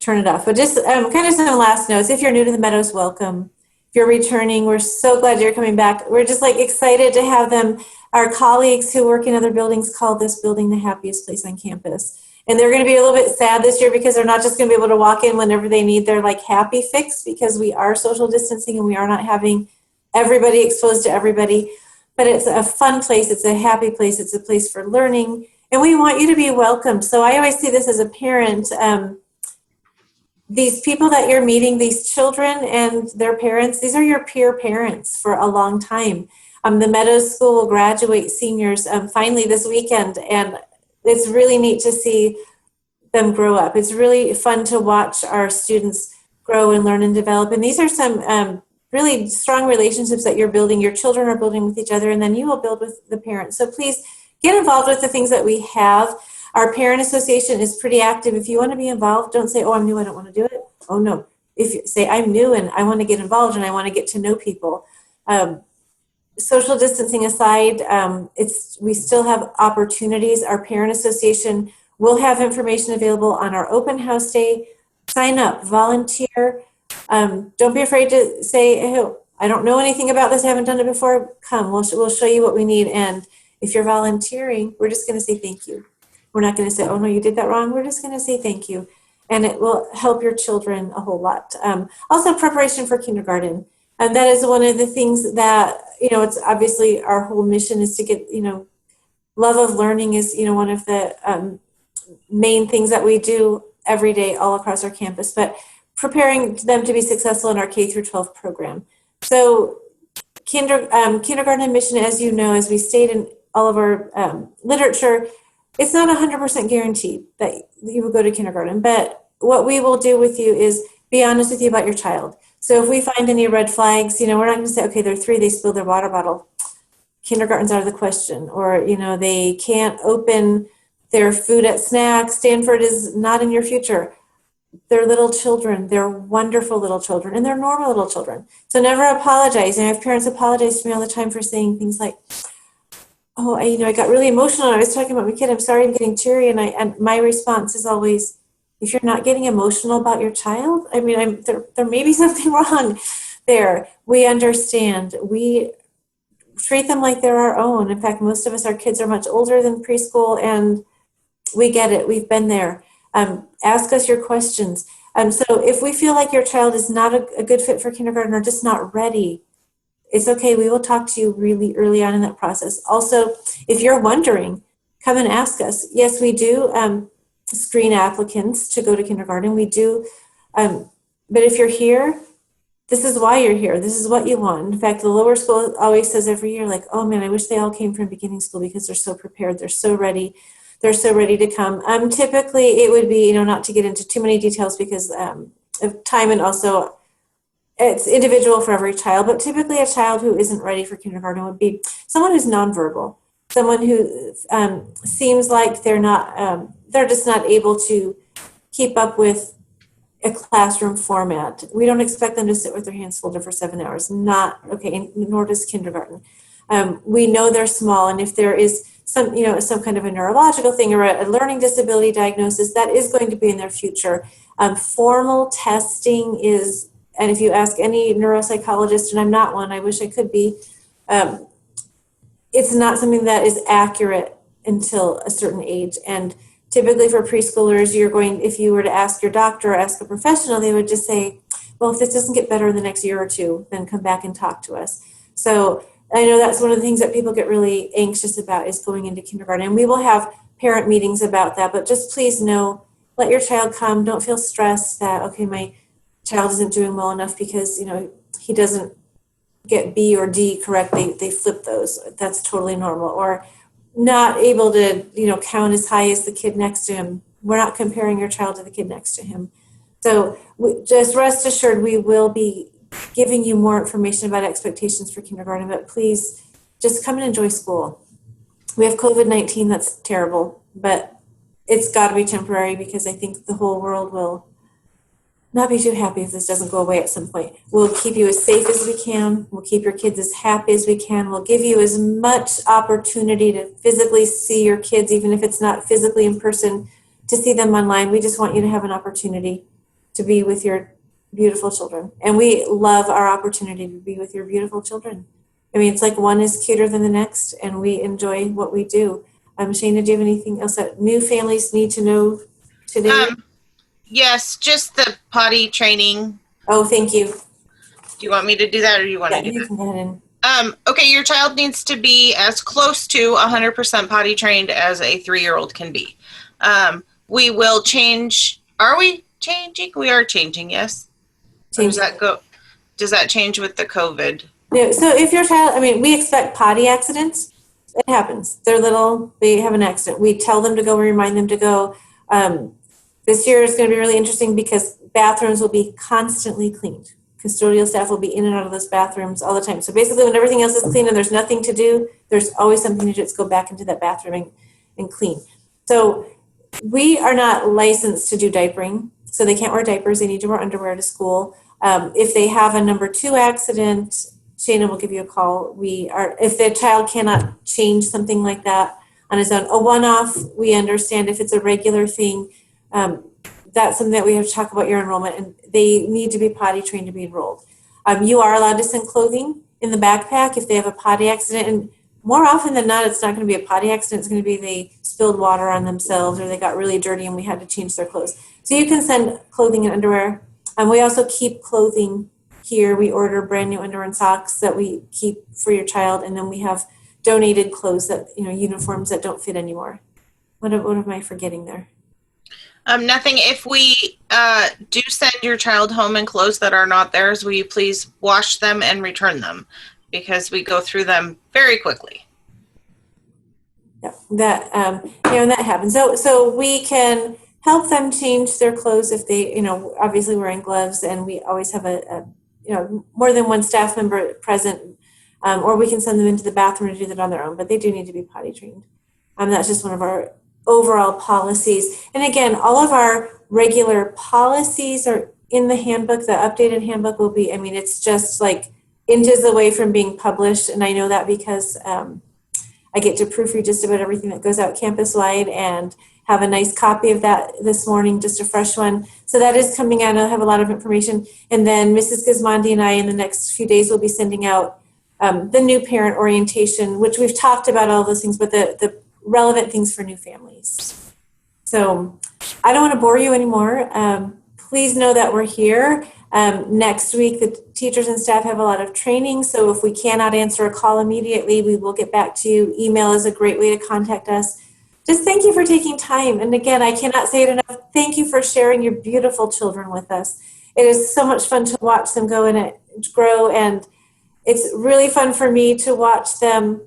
S1: turn it off. But just kind of some last notes. If you're new to the Meadows, welcome. If you're returning, we're so glad you're coming back. We're just like excited to have them. Our colleagues who work in other buildings call this building the happiest place on campus. And they're going to be a little bit sad this year because they're not just going to be able to walk in whenever they need their like happy fix, because we are social distancing and we are not having everybody exposed to everybody. But it's a fun place. It's a happy place. It's a place for learning. And we want you to be welcomed. So I always see this as a parent. These people that you're meeting, these children and their parents, these are your peer parents for a long time. The Meadows School will graduate seniors finally this weekend, and it's really neat to see them grow up. It's really fun to watch our students grow and learn and develop. And these are some really strong relationships that you're building. Your children are building with each other, and then you will build with the parents. So please get involved with the things that we have. Our parent association is pretty active. If you want to be involved, don't say, oh, I'm new, I don't want to do it. Oh, no. If you say, I'm new and I want to get involved and I want to get to know people. Social distancing aside, we still have opportunities. Our parent association will have information available on our open house day. Sign up, volunteer. Don't be afraid to say, hey, I don't know anything about this, I haven't done it before. Come, we'll show you what we need. And if you're volunteering, we're just going to say thank you. We're not going to say, oh, no, you did that wrong. We're just going to say thank you. And it will help your children a whole lot. Also, preparation for kindergarten. And that is one of the things that, it's obviously our whole mission is to get, love of learning is, one of the main things that we do every day all across our campus. But preparing them to be successful in our K through 12 program. So kindergarten admission, as you know, as we state in all of our literature, it's not 100% guaranteed that you will go to kindergarten, but what we will do with you is be honest with you about your child. So if we find any red flags, we're not going to say, okay, they're 3, they spilled their water bottle. Kindergarten's out of the question. Or, they can't open their food at snacks. Stanford is not in your future. They're little children. They're wonderful little children, and they're normal little children. So never apologize. And I have parents apologize to me all the time for saying things like, I got really emotional. I was talking about my kid. I'm sorry, I'm getting teary, and my response is always, if you're not getting emotional about your child, I mean, there may be something wrong there. We understand. We treat them like they're our own. In fact, most of us, our kids are much older than preschool, and we get it. We've been there. Ask us your questions. So if we feel like your child is not a good fit for kindergarten or just not ready, it's okay. We will talk to you really early on in that process. Also, if you're wondering, come and ask us. Yes, we do screen applicants to go to kindergarten. We do. But if you're here, this is why you're here. This is what you want. In fact, the lower school always says every year, like, oh man, I wish they all came from beginning school because they're so prepared. They're so ready. They're so ready to come. Typically, it would be, not to get into too many details because of time, and also it's individual for every child, but typically a child who isn't ready for kindergarten would be someone who's nonverbal, someone who seems like they're just not able to keep up with a classroom format. We don't expect them to sit with their hands folded for 7 hours. Not okay, nor does kindergarten. We know they're small, and if there is some kind of a neurological thing or a learning disability diagnosis, that is going to be in their future. Formal testing is, and if you ask any neuropsychologist, and I'm not one, I wish I could be, it's not something that is accurate until a certain age. And typically for preschoolers, if you were to ask your doctor or ask a professional, they would just say, well, if this doesn't get better in the next year or two, then come back and talk to us. So I know that's one of the things that people get really anxious about is going into kindergarten. And we will have parent meetings about that, but just please know, let your child come. Don't feel stressed that, okay, my child isn't doing well enough because, he doesn't get B or D correct. They flip those. That's totally normal. Or not able to, count as high as the kid next to him. We're not comparing your child to the kid next to him. So just rest assured, we will be giving you more information about expectations for kindergarten, but please just come and enjoy school. We have COVID-19, that's terrible, but it's got to be temporary because I think the whole world will not be too happy if this doesn't go away at some point. We'll keep you as safe as we can. We'll keep your kids as happy as we can. We'll give you as much opportunity to physically see your kids, even if it's not physically in person, to see them online. We just want you to have an opportunity to be with your beautiful children. And we love our opportunity to be with your beautiful children. I mean, it's like one is cuter than the next, and we enjoy what we do. Shana, do you have anything else that new families need to know today?
S2: Yes, just the potty training.
S1: Oh, thank you.
S2: Do you want me to do that, or do you want to do
S1: you
S2: that?
S1: can go ahead and.
S2: Okay, your child needs to be as close to 100% potty trained as a 3-year-old can be. We will change. Are we changing? We are changing, yes? Or does that change with the COVID?
S1: No, so if your child, we expect potty accidents. It happens. They're little, they have an accident. We tell them to go, we remind them to go. This year is going to be really interesting because bathrooms will be constantly cleaned. Custodial staff will be in and out of those bathrooms all the time. So basically when everything else is clean and there's nothing to do, there's always something to do. It's go back into that bathroom and clean. So we are not licensed to do diapering. So they can't wear diapers. They need to wear underwear to school. If they have a number 2 accident, Shana will give you a call. If the child cannot change something like that on his own, a one-off, we understand. If it's a regular thing, that's something that we have to talk about your enrollment, and they need to be potty trained to be enrolled. You are allowed to send clothing in the backpack if they have a potty accident, and more often than not, it's not going to be a potty accident. It's going to be they spilled water on themselves or they got really dirty and we had to change their clothes. So you can send clothing and underwear. We also keep clothing here. We order brand new underwear and socks that we keep for your child, and then we have donated clothes that, uniforms that don't fit anymore. What am I forgetting there?
S2: Nothing. If we do send your child home in clothes that are not theirs, will you please wash them and return them? Because we go through them very quickly.
S1: Yeah, that and that happens. So we can help them change their clothes if they, obviously wearing gloves, and we always have a more than one staff member present, or we can send them into the bathroom to do that on their own. But they do need to be potty trained. That's just one of our overall policies. And again, all of our regular policies are in the handbook. The updated handbook will be, it's just like inches away from being published. And I know that because I get to proofread just about everything that goes out campus-wide and have a nice copy of that this morning, just a fresh one. So that is coming out. I'll have a lot of information. And then Mrs. Gizmondi and I in the next few days will be sending out the new parent orientation, which we've talked about all those things, but the relevant things for new families. So I don't want to bore you anymore. Please know that we're here. Next week, the teachers and staff have a lot of training. So if we cannot answer a call immediately, we will get back to you. Email is a great way to contact us. Just thank you for taking time. And again, I cannot say it enough. Thank you for sharing your beautiful children with us. It is so much fun to watch them go and grow. And it's really fun for me to watch them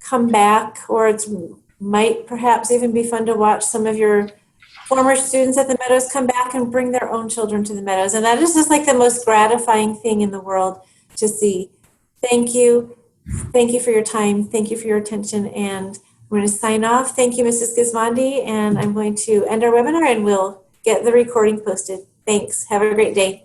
S1: come back, or it might perhaps even be fun to watch some of your former students at the Meadows come back and bring their own children to the Meadows. And that is just like the most gratifying thing in the world to see. Thank you. Thank you for your time. Thank you for your attention. And I'm going to sign off. Thank you, Mrs. Gizmondi. And I'm going to end our webinar and we'll get the recording posted. Thanks. Have a great day.